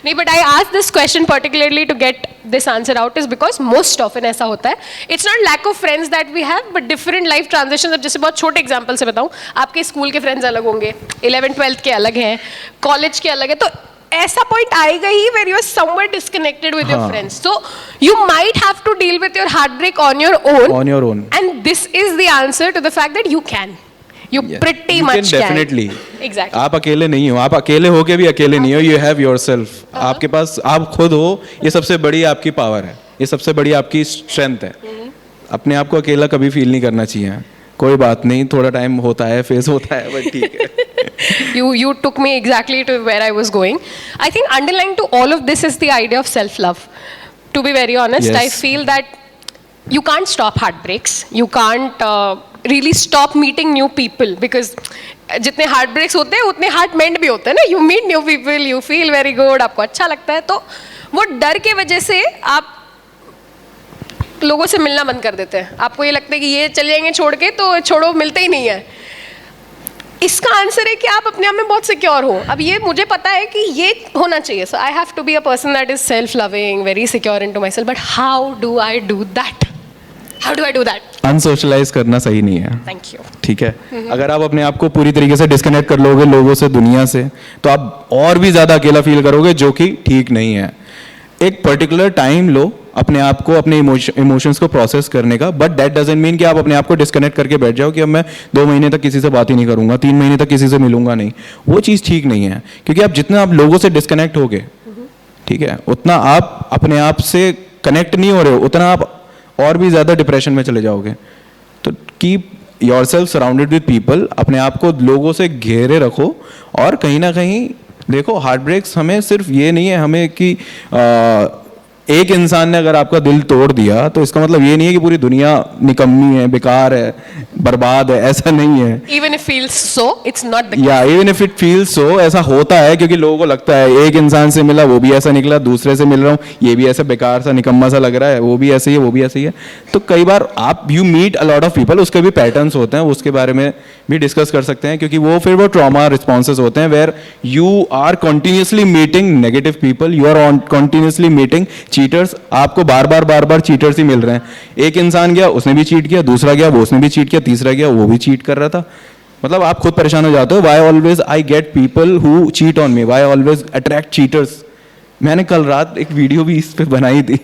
नहीं, but I asked this question particularly to get this answer out is because most often ऐसा होता है. It's not lack of friends that we have, but different life transitions. अब जैसे बहुत छोटे example से बताऊँ, आपके स्कूल के फ्रेंड्स अलग होंगे, 11th-12th के अलग हैं, कॉलेज के अलग है, तो ऐसा पॉइंट आएगा ही where you are somewhat disconnected with your friends. So you might have to deal with your heartbreak on your own. On your own. And this is the answer to the fact that you can. You pretty You much can definitely. Exactly. आप अकेले नहीं हो, आप अकेले होके भी अकेले नहीं हो, यू हैव योरसेल्फ, आपके पास आप खुद हो, ये सबसे बड़ी आपकी पावर है, ये सबसे बड़ी आपकी स्ट्रेंथ है। अपने आप को अकेला कभी फील नहीं करना चाहिए, कोई बात नहीं, थोड़ा टाइम होता है, फेस होता है, बट ठीक है। You took me exactly to where I was going. I think underlying to all of this is the idea of self-love. To be very honest, Yes. I feel that you can't stop heartbreaks. You can't really stop meeting new people because जितने heartbreaks होते हैं उतने heart-mend भी होते हैं ना. You meet new people, you feel very good, आपको अच्छा लगता है, तो वो डर के वजह से आप लोगों से मिलना बंद कर देते हैं. आपको ये लगता है कि ये चले जाएंगे छोड़ के, तो छोड़ो, मिलते ही नहीं है. इसका आंसर है कि आप अपने आप में बहुत सिक्योर हो. अब ये मुझे पता है कि ये होना चाहिए. So I have to be a person that is self loving, very secure into myself. But how do I do that? How do I do that? Unsocialize करना सही नहीं है, थैंक यू. ठीक है। अगर आप अपने आप को पूरी तरीके से डिस्कनेक्ट कर लोगे लोगों से, दुनिया से, तो आप और भी ज्यादा अकेला फील करोगे, जो कि ठीक नहीं है. एक पर्टिकुलर टाइम लो अपने आप को, अपने इमोशंस को प्रोसेस करने का, बट दैट डजंट मीन कि आप अपने आप को डिस्कनेक्ट करके बैठ जाओ कि अब मैं 2 महीने तक किसी से बात ही नहीं करूंगा, 3 महीने तक किसी से मिलूंगा नहीं. वो चीज़ ठीक नहीं है, क्योंकि आप जितना आप लोगों से डिस्कनेक्ट होगे, ठीक है, उतना आप अपने आप से कनेक्ट नहीं हो रहे हो, उतना आप और भी ज़्यादा डिप्रेशन में चले जाओगे. तो keep yourself surrounded with people, अपने आप को लोगों से घेरे रखो, और कहीं ना कहीं देखो, हार्ट ब्रेक्स हमें सिर्फ ये नहीं है हमें कि एक इंसान ने अगर आपका दिल तोड़ दिया तो इसका मतलब ये नहीं है कि पूरी दुनिया निकम्मी है, बेकार है, बर्बाद है, ऐसा नहीं है. Even if feels so, it's not the या even if it feels so, ऐसा होता है क्योंकि लोगों को लगता है एक इंसान से मिला वो भी ऐसा निकला, दूसरे से मिल रहा हूँ ये भी ऐसा बेकार सा निकम्मा सा लग रहा है, वो भी ऐसे ही है, वो भी ऐसे ही है. तो कई बार आप you meet a lot of people, उसके भी पैटर्न्स होते हैं, उसके बारे में भी डिस्कस कर सकते हैं, क्योंकि वो फिर वो ट्रॉमा रिस्पॉन्सेज होते हैं where you are continuously meeting negative people, you are continuously meeting cheaters. आपको बार बार चीटर्स ही मिल रहे हैं. एक इंसान गया उसने भी चीट किया, दूसरा गया वो उसने भी चीट किया, तीसरा गया वो भी चीट कर रहा था. मतलब आप खुद परेशान हो जाते हो. Why always I get people who cheat on me, why always attract cheaters. मैंने कल रात एक वीडियो भी इस पे बनाई थी.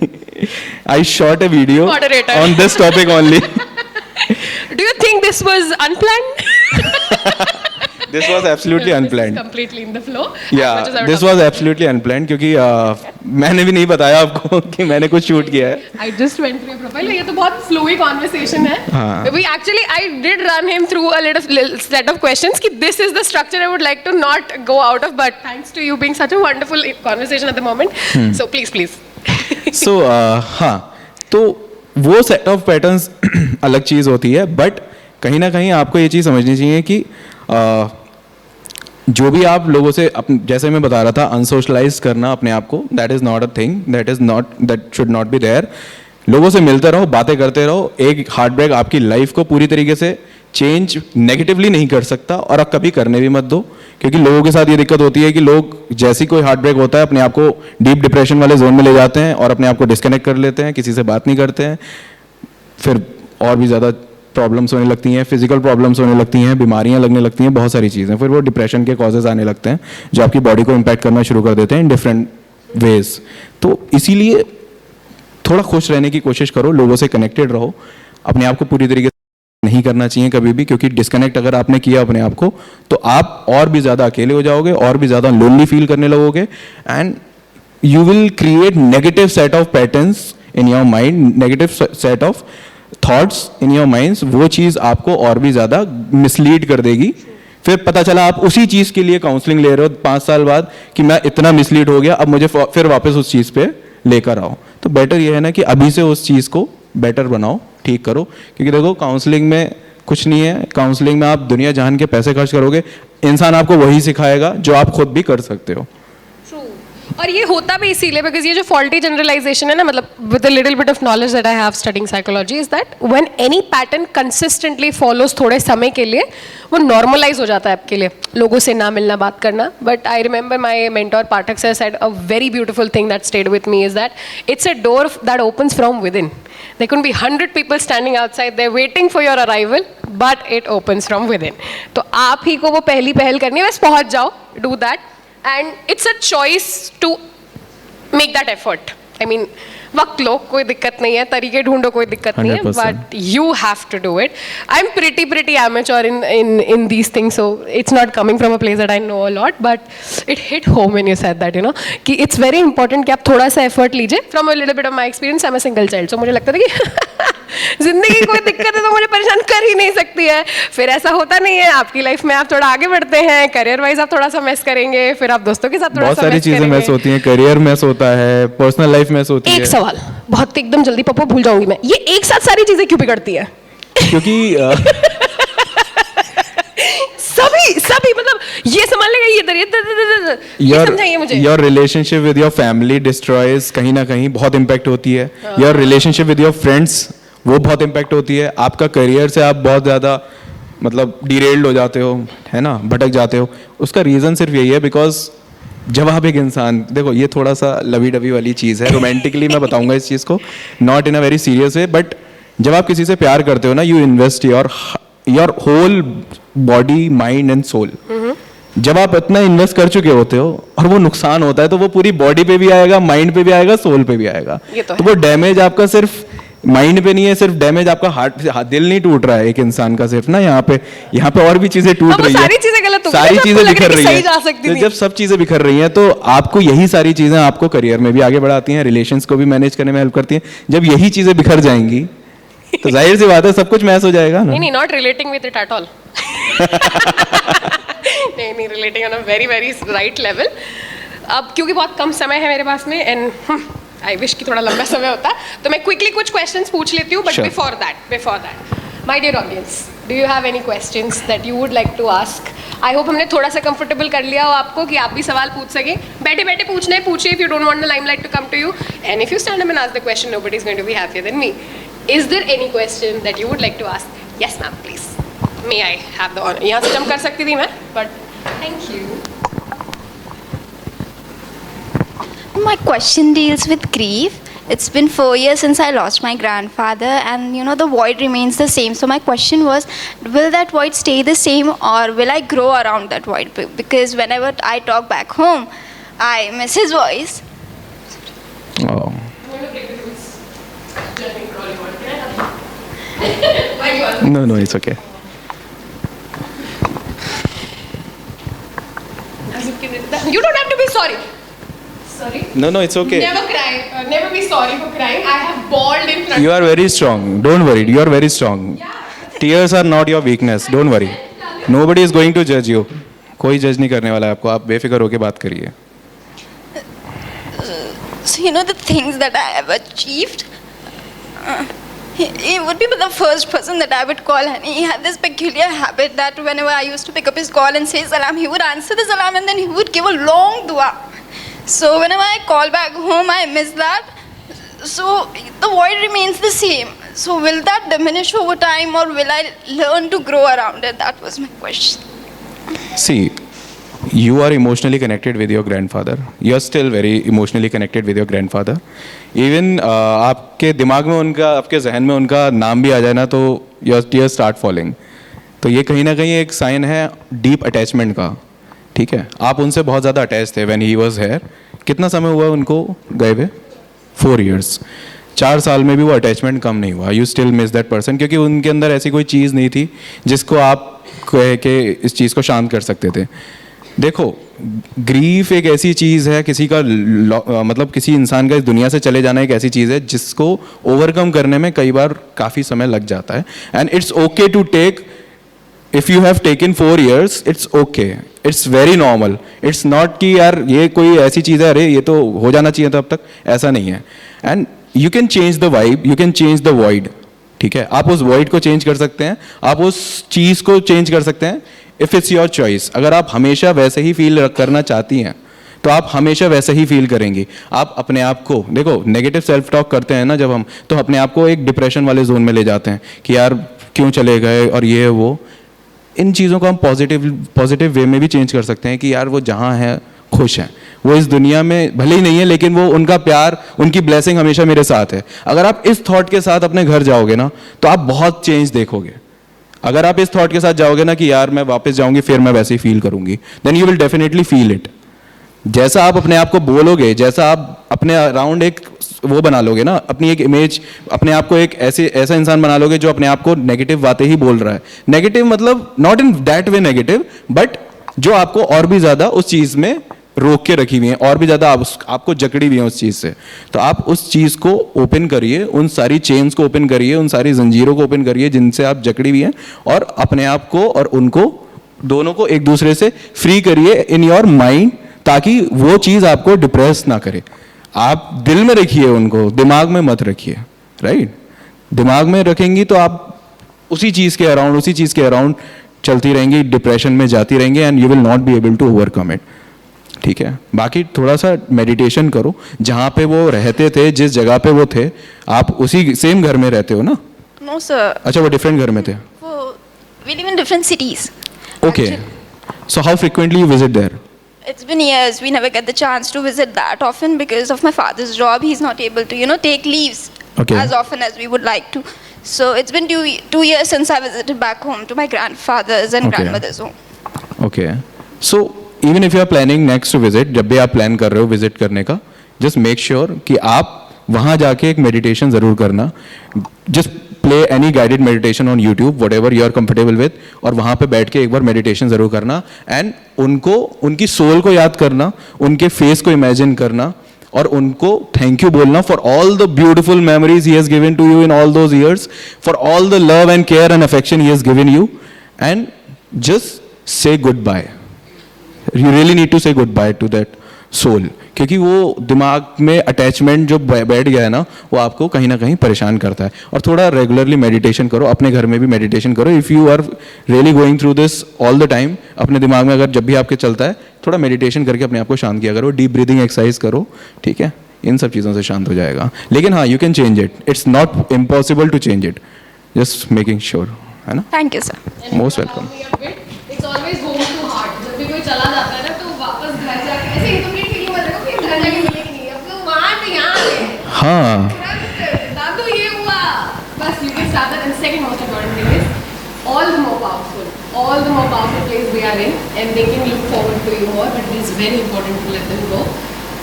आई shot a video on this topic only. Do you think this was unplanned? This was absolutely unplanned. Completely in the flow. Yeah, this was absolutely unplanned क्योंकि मैंने भी नहीं बताया आपको कि मैंने कुछ शूट किया है. I just went through your profile. ये तो बहुत flowy conversation है. We actually I did run him through a little set of questions कि this is the structure I would like to not go out of, but thanks to you being such a wonderful conversation at the moment. So please. So हाँ, तो वो set of patterns अलग चीज़ होती है, but कहीं ना कहीं आपको ये चीज़ समझनी चाहिए कि जो भी आप लोगों से जैसे मैं बता रहा था, अनसोशलाइज करना अपने आप को, that is not a thing, that should not be there. लोगों से मिलते रहो, बातें करते रहो. एक हार्ट ब्रेक आपकी लाइफ को पूरी तरीके से चेंज नेगेटिवली नहीं कर सकता, और आप कभी करने भी मत दो, क्योंकि लोगों के साथ ये दिक्कत होती है कि लोग जैसी कोई हार्ट ब्रेक होता है अपने आप को डीप डिप्रेशन वाले जोन में ले जाते हैं और अपने आप को डिस्कनेक्ट कर लेते हैं, किसी से बात नहीं करते हैं, फिर और भी ज़्यादा प्रॉब्लम्स होने लगती हैं, फिजिकल प्रॉब्लम्स होने लगती हैं, बीमारियां लगने लगती हैं, बहुत सारी चीज़ें. फिर वो डिप्रेशन के कॉजेज आने लगते हैं जो आपकी बॉडी को इम्पैक्ट करना शुरू कर देते हैं इन डिफरेंट वेज. तो इसीलिए थोड़ा खुश रहने की कोशिश करो, लोगों से कनेक्टेड रहो, अपने आप को पूरी तरीके से नहीं करना चाहिए कभी भी, क्योंकि डिस्कनेक्ट अगर आपने किया अपने आप को तो आप और भी ज़्यादा अकेले हो जाओगे, और भी ज़्यादा लोनली फील करने लगोगे, and you will create negative set of patterns in your mind, negative set of thoughts in your minds. वो चीज़ आपको और भी ज़्यादा mislead कर देगी. फिर पता चला आप उसी चीज़ के लिए काउंसलिंग ले रहे हो 5 साल बाद कि मैं इतना मिसलीड हो गया, अब मुझे फिर वापस उस चीज़ पे लेकर आओ. तो बेटर ये है ना कि अभी से उस चीज़ को बेटर बनाओ, ठीक करो. क्योंकि देखो काउंसलिंग में कुछ नहीं है, काउंसलिंग में आप दुनिया जहान के पैसे खर्च करोगे, इंसान आपको वही सिखाएगा जो आप खुद भी कर सकते हो. और ये होता भी इसीलिए बिकॉज ये जो फॉल्टी जनरलाइजेशन है ना, मतलब with a little bit of knowledge that I have studying psychology is that when any pattern consistently follows थोड़े समय के लिए वो नॉर्मलाइज हो जाता है आपके लिए, लोगों से ना मिलना, बात करना. But I remember my mentor Pathak sir said a very beautiful thing that stayed with me is that it's a door that opens from with in. There could be 100 people standing outside there waiting for your arrival, but it opens from within. तो आप ही को वो पहली पहल करनी है, बस पहुंच जाओ, do that. And it's a choice to make that effort. I mean, वक्त लो, कोई दिक्कत नहीं है, तरीके ढूंढो, कोई दिक्कत नहीं है, 100%. but you have to do it. I'm pretty amateur in these things, so it's not coming from a place that I know a lot, but it hit home when you said that, you know, कि it's very important कि आप थोड़ा सा effort लीजिए. From a little bit of my experience, I'm a single child, so मुझे लगता था कि जिंदगी की कोई दिक्कत है तो मुझे परेशान कर ही नहीं सकती है. फिर ऐसा होता नहीं है, आपकी लाइफ में आप थोड़ा आगे बढ़ते हैं, करियर वाइज आप थोड़ा सा मैस करेंगे, फिर आप दोस्तों के साथ थोड़ा बहुत सा सारी मैस चीज़ें करेंगे. मैस होती हैं, करियर मैस होता है, पर्सनल लाइफ मैस होती है. एक सवाल बहुत एकदम जल्दी पप्पू भूल जाऊंगी मैं, ये एक साथ सारी चीजें क्यों बिगड़ती है? क्योंकि सभी मतलब ये संभाल लेगा, ये समझाइए मुझे. Your relationship with your family destroys, कहीं ना कहीं बहुत इम्पैक्ट होती है. Your relationship with your friends, वो बहुत इम्पैक्ट होती है. आपका करियर से आप बहुत ज़्यादा मतलब डिरेल्ड हो जाते हो, है ना, भटक जाते हो. उसका रीज़न सिर्फ यही है बिकॉज जब आप एक इंसान, देखो ये थोड़ा सा लवी डबी वाली चीज़ है, रोमांटिकली मैं बताऊंगा इस चीज़ को, not in a very serious way, but जब आप किसी से प्यार करते हो ना, you invest your whole body, mind and soul. जब आप इतना इन्वेस्ट कर चुके होते हो और वो नुकसान होता है तो वो पूरी बॉडी पे भी आएगा, माइंड पे भी आएगा, सोल पे भी आएगा. तो वो डैमेज आपका सिर्फ माइंड पे नहीं है, सिर्फ डैमेज आपका हार्ट, दिल नहीं टूट रहा है एक इंसान का सिर्फ ना, यहाँ पे और भी चीजें टूट रही है, सारी चीजें गलत हो गई, सारी जब चीजें आपको लग बिखर रहा है रही कि सही जा सकती है. थी. जब सब चीजें बिखर रही हैं तो आपको यही सारी चीजें आपको करियर में भी आगे बढ़ाती हैं, रिलेशंस को भी मैनेज करने में हेल्प करती हैं. जब यही चीजें बिखर जाएंगी तो जाहिर सी बात है सब कुछ मैच हो जाएगा ना. नहीं, not relating with it at all. नहीं, relating on a very right level. अब क्योंकि बहुत कम समय है मेरे पास में एंड आई विश कि थोड़ा लंबा समय होता, तो मैं क्विकली कुछ क्वेश्चंस पूछ लेती हूँ. But Sure. Before that my dear audience, do you have any questions that you would like to ask? I hope हमने थोड़ा सा कंफर्टेबल कर लिया हो आपको कि आप भी सवाल पूछ सकें. बैठे बैठे पूछना है, पूछिए. If you don't want the limelight to come to you, and if you stand up and ask the question, nobody is going to be happier than me. Is there any question that you would like to ask? Yes ma'am, please. May I have the honour. यहाँ से jump कर सकती थी मैं, but thank you. My question deals with grief. It's been 4 years since I lost my grandfather, and you know the void remains the same. So my question was, will that void stay the same, or will I grow around that void? Because whenever I talk back home, I miss his voice. Oh. No, it's okay. You don't have to be sorry. Sorry. No, it's okay. Never cry. Never be sorry for crying. I have bawled in front. You are very strong. Don't worry. You are very strong. Tears are not your weakness. Don't worry. Nobody is going to judge you. कोई जज नहीं करने वाला है आपको. आप बेफिक्र होके बात करिए. So you know the things that I have achieved. He would be the first person that I would call, and he had this peculiar habit that whenever I used to pick up his call and say salam, he would answer the salam and then he would give a long dua. So whenever I call back home, I miss that. So the void remains the same. So will that diminish over time, or will I learn to grow around it? That was my question. See, you are emotionally connected with your grandfather. You are still very emotionally connected with your grandfather. Even आपके दिमाग में उनका, आपके जहन में उनका नाम भी आ जाए ना तो your tears start falling. तो ये कहीं ना कहीं एक साइन है डीप अटैचमेंट का. ठीक है, आप उनसे बहुत ज़्यादा अटैच थे व्हेन ही वाज हियर. कितना समय हुआ उनको गए हुए? 4 years. 4 साल में भी वो अटैचमेंट कम नहीं हुआ, you still miss that person, क्योंकि उनके अंदर ऐसी कोई चीज़ नहीं थी जिसको आप कह के इस चीज़ को शांत कर सकते थे। देखो, ग्रीफ एक ऐसी चीज़ है, किसी का मतलब किसी इंसान का इस दुनिया से चले जाना एक ऐसी चीज़ है जिसको ओवरकम करने में कई बार काफ़ी समय लग जाता है। And it's okay to take, if you have taken 4 years, it's okay, it's very normal. It's not कि यार ये कोई ऐसी चीज़ है, अरे ये तो हो जाना चाहिए था अब तक, ऐसा नहीं है। And you can change the vibe, you can change the void, ठीक है? आप उस वॉइड को चेंज कर सकते हैं, आप उस चीज़ को चेंज कर सकते हैं, इफ़ इट्स योर चॉइस। अगर आप हमेशा वैसे ही फील करना चाहती हैं तो आप हमेशा वैसे ही फील करेंगी। आप अपने आप को देखो, नेगेटिव सेल्फ टॉक करते हैं ना जब हम, तो अपने आप को एक डिप्रेशन वाले जोन में ले जाते हैं कि यार क्यों चले गए और ये वो। इन चीज़ों को हम पॉजिटिव वे में भी चेंज कर सकते हैं कि यार वो जहाँ है खुश हैं, वो इस दुनिया में भले ही नहीं है लेकिन वो उनका प्यार, उनकी ब्लेसिंग हमेशा मेरे साथ है। अगर आप इस थॉट के साथ अपने घर जाओगे ना तो आप बहुत चेंज देखोगे। अगर आप इस थॉट के साथ जाओगे ना कि यार मैं वापस जाऊंगी फिर मैं वैसे ही फील करूंगी, then you will definitely feel it. जैसा आप अपने आप को बोलोगे, जैसा आप अपने अराउंड एक वो बना लोगे ना, अपनी एक इमेज, अपने आप को एक ऐसा इंसान बना लोगे जो अपने आप को नेगेटिव बातें ही बोल रहा है। नेगेटिव मतलब not in that way negative, but जो आपको और भी ज़्यादा उस चीज़ में रोक के रखी हुई है, और भी ज़्यादा आपको जकड़ी हुई है उस चीज़ से। तो आप उस चीज़ को ओपन करिए, उन सारी चेन्स को ओपन करिए, उन सारी जंजीरों को ओपन करिए जिनसे आप जकड़ी हुई हैं, और अपने आप को और उनको दोनों को एक दूसरे से फ्री करिए इन योर माइंड, ताकि वो चीज़ आपको डिप्रेस ना करे। आप दिल में रखिए उनको, दिमाग में मत रखिए, राइट? दिमाग में रखेंगी तो आप उसी चीज़ के अराउंड चलती रहेंगी, डिप्रेशन में जाती रहेंगी, and you will not be able to overcome it, ठीक है? बाकी थोड़ा सा मेडिटेशन करो। जहाँ पे वो रहते थे, जिस जगह पे वो थे, आप उसी सेम घर में रहते हो ना? No, sir. अच्छा, वो डिफरेंट घर में थे। We live in different cities. Okay, so how frequently you visit there? It's been years. We never get the chance to visit that often because of my father's job. He's not able to, take leaves Okay. as often as we would like to. So it's been 2 years since I visited back home to my grandfather's and Okay. grandmother's home. Okay, so even if you are planning next to visit, जब भी आप plan कर रहे हो visit करने का, just make sure कि आप वहाँ जाके एक मेडिटेशन ज़रूर करना। Just play any guided meditation on YouTube, whatever you are comfortable with, और वहाँ पे बैठ के एक बार मेडिटेशन ज़रूर करना। एंड उनको, उनकी सोल को याद करना, उनके फेस को इमेजिन करना, और उनको थैंक यू बोलना for all the beautiful memories he has given to you in all those years, for all the love and care and affection he has given you, and just say goodbye. You really need to say goodbye to that soul, क्योंकि वो दिमाग में attachment जो बैठ गया है ना, वो आपको कहीं ना कहीं परेशान करता है। और थोड़ा रेगुलरली मेडिटेशन करो, अपने घर में भी मेडिटेशन करो। If you are really going through this all the time, अपने दिमाग में अगर जब भी आपके चलता है, थोड़ा मेडिटेशन करके अपने आप को शांत किया करो, डीप ब्रीदिंग एक्सरसाइज करो, ठीक है? इन सब चीज़ों से शांत हो जाएगा। लेकिन हाँ, you can change it, it's not impossible to change it, just making sure, है ना? Thank you, sir. Most welcome. It's always home to heart. जब भी कोई चला जाता है ना तो वापस घर जाके ऐसे ही तुम ये फीलिंग मत रखो कि घर जाके मिले कि नहीं, अब तो वहाँ से यहाँ आ गए। हाँ, दादू ये हुआ, बस you can start that. And second most important thing is all the more powerful place we are in, and they can look forward to you more, but it is very important to let them go.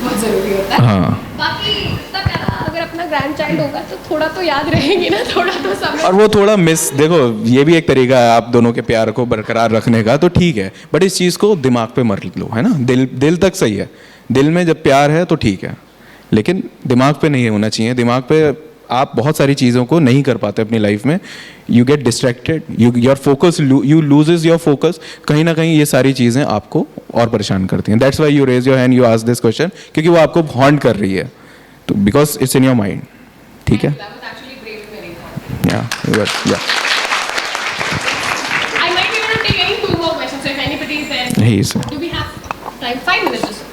बहुत जरूरी होता है। हाँ। बाकी इतना प्यारा अगर अपना ग्रैंड चाइल्ड होगा तो थोड़ा तो याद रहेगी ना, थोड़ा तो समय। और वो थोड़ा मिस, देखो ये भी एक तरीका है आप दोनों के प्यार को बरकरार रखने का, तो ठीक है, बट इस चीज़ को दिमाग पे मत लो, है ना? दिल तक सही है, दिल में जब प्यार है तो ठीक है, लेकिन दिमाग पे नहीं होना चाहिए। दिमाग पे आप बहुत सारी चीज़ों को नहीं कर पाते अपनी लाइफ में, you get distracted, your focus, you loses your focus. कहीं ना कहीं ये सारी चीज़ें आपको और परेशान करती हैं। That's why you raise your hand, you ask this question, क्योंकि वो आपको हॉन्ट कर रही है, तो because it's in your mind, ठीक है? That was actually brave and very important. या I might be able to take any 2 more questions. So if anybody is there, He is. do we have time? 5 minutes or so.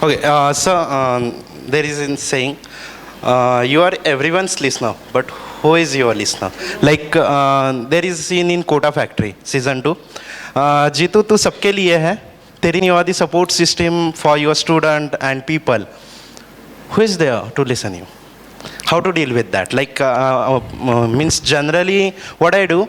Okay, so there is in saying, you are everyone's listener, but who is your listener? Like there is scene in Kota Factory, season 2. Jitu, tu सबके लिए है. तेरी you are the support system for your student and people. Who is there to listen you? How to deal with that? Like means generally what I do,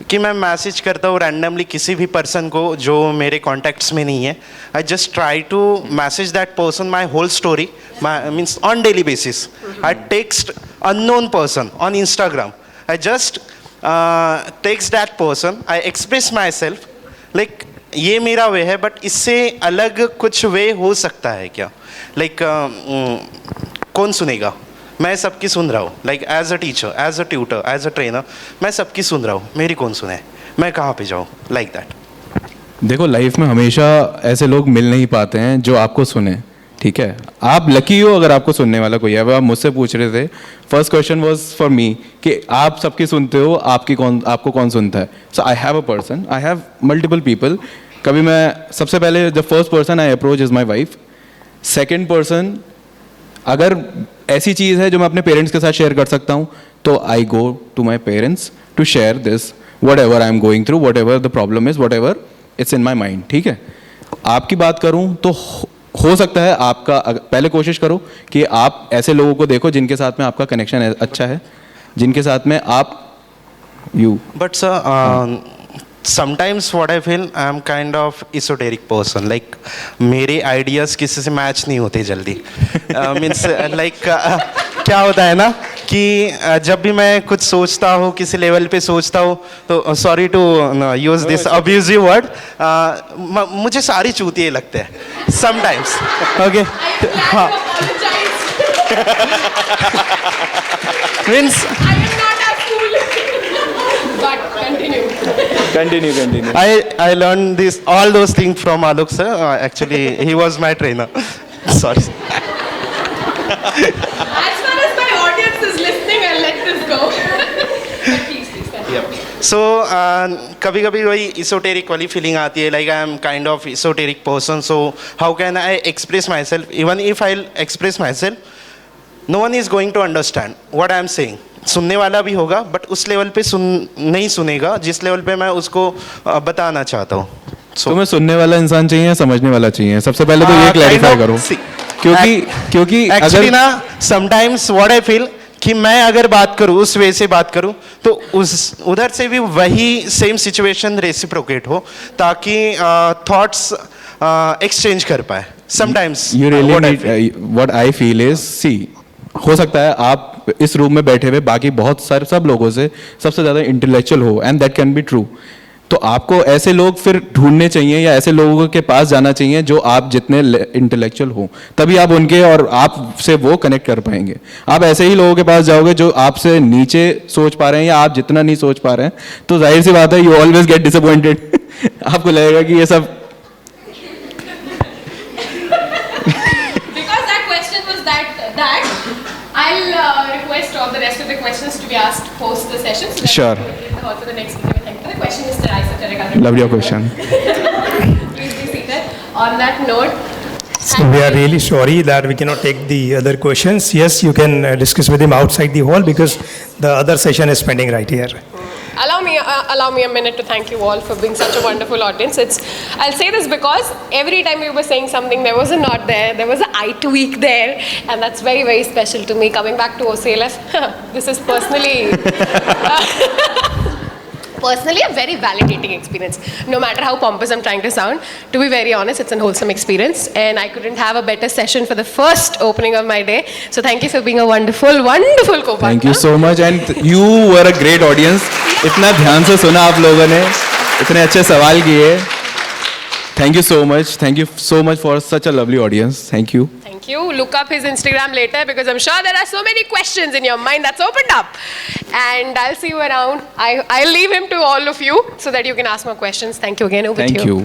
कि मैं message करता हूँ randomly किसी भी पर्सन को जो मेरे कॉन्टैक्ट्स में नहीं है. I just try to message that person my whole story, means on daily basis. I text unknown person on Instagram. I just text that person. I express myself. Like ये मेरा वे है, but इससे अलग कुछ वे हो सकता है क्या? लाइक कौन सुनेगा? मैं सबकी सुन रहा हूँ. Like as a teacher, as a tutor, as a trainer, मैं सबकी सुन रहा हूँ. मेरी कौन सुने? मैं कहाँ पे जाऊँ? Like that. देखो लाइफ में हमेशा ऐसे लोग मिल नहीं पाते हैं जो आपको सुने, ठीक है? आप लकी हो अगर आपको सुनने वाला कोई है. अब आप मुझसे पूछ रहे थे, first question was for me कि आप सबकी सुनते हो, आपको कौन सुनता है? So I have a person, I have multiple people. कभी मैं सबसे पहले the first person I approach is my wife. Second person, अगर ऐसी चीज़ है जो मैं अपने पेरेंट्स के साथ शेयर कर सकता हूँ तो I go to my parents to share this whatever I am going through, whatever the problem is, whatever it's in my mind. ठीक है? आपकी बात करूँ तो हो सकता है आपका, पहले कोशिश करो कि आप ऐसे लोगों को देखो जिनके साथ में आपका कनेक्शन अच्छा है, जिनके साथ में आप But sir, sometimes what I feel, I am kind of esoteric person. Like मेरे ideas किसी से मैच नहीं होते जल्दी. Means like क्या होता है ना कि जब भी मैं कुछ सोचता हूँ, किसी लेवल पे सोचता हूँ, तो sorry to use this abusive word, मुझे सारी चूतिए लगते हैं समटाइम्स. ओके, हाँ. Means Continue. I learned all those things from Alok sir. Actually, he was my trainer. Sorry. As far as my audience is listening, I'll let this go. But please continue. So कभी कभी वही esoteric वाली feeling आती है. Like I am kind of esoteric person. So how can I express myself? Even if I'll express myself, no one is going to understand what I am saying. सुनने वाला भी होगा, बट उस level पे नहीं सुनेगा जिस लेवल पे मैं उसको बताना चाहता हूँ. तुम्हें सुनने वाला इंसान चाहिए या समझने वाला चाहिए? सबसे पहले तो ये क्लैरिफाई करो, क्योंकि एक्चुअली ना समटाइम्स व्हाट आई फील कि मैं अगर बात करूँ, उस वे से बात करूँ, तो उस उधर से भी वही सेम सिचुएशन रेसिप्रोकेट हो, ताकि थॉट्स एक्सचेंज कर पाए. Sometimes you really need, what I feel is, see, हो सकता है आप इस रूम में बैठे हुए बाकी बहुत सारे सब लोगों से सबसे ज़्यादा इंटेलेक्चुअल हो, and that can be true. तो आपको ऐसे लोग फिर ढूंढने चाहिए या ऐसे लोगों के पास जाना चाहिए जो आप जितने इंटेलेक्चुअल हो, तभी आप उनके और आपसे वो कनेक्ट कर पाएंगे. आप ऐसे ही लोगों के पास जाओगे जो आपसे नीचे सोच पा रहे हैं या आप जितना नहीं सोच पा रहे हैं, तो जाहिर सी बात है यू ऑलवेज गेट डिसअपॉइंटेड. आपको लगेगा कि ये सब I'll request all the rest of the questions to be asked post the session. So that Sure. we can give the hall for the next speaker. Thank you for the question, Mr. Aisa Terragalli. Love your question. Please be seated. On that note, So we are really sorry that we cannot take the other questions. Yes, you can discuss with him outside the hall because the other session is pending right here. allow me a minute to thank you all for being such a wonderful audience. I'll say this because every time you were saying something, there was a nod there was an eye tweak there, and that's very, very special to me. Coming back to OCLF, this is personally a very validating experience. No matter how pompous I'm trying to sound, to be very honest, it's a wholesome experience, and I couldn't have a better session for the first opening of my day. So thank you for being a wonderful, wonderful co-partner. Thank you so much, and you were a great audience. इतना ध्यान से सुना आप लोगों ने, इतने अच्छे सवाल किए. Thank you so much for such a lovely audience. Thank you. Thank you. Look up his Instagram later because I'm sure there are so many questions in your mind that's opened up. And I'll see you around. I'll leave him to all of you so that you can ask more questions. Thank you again. Over to Thank you.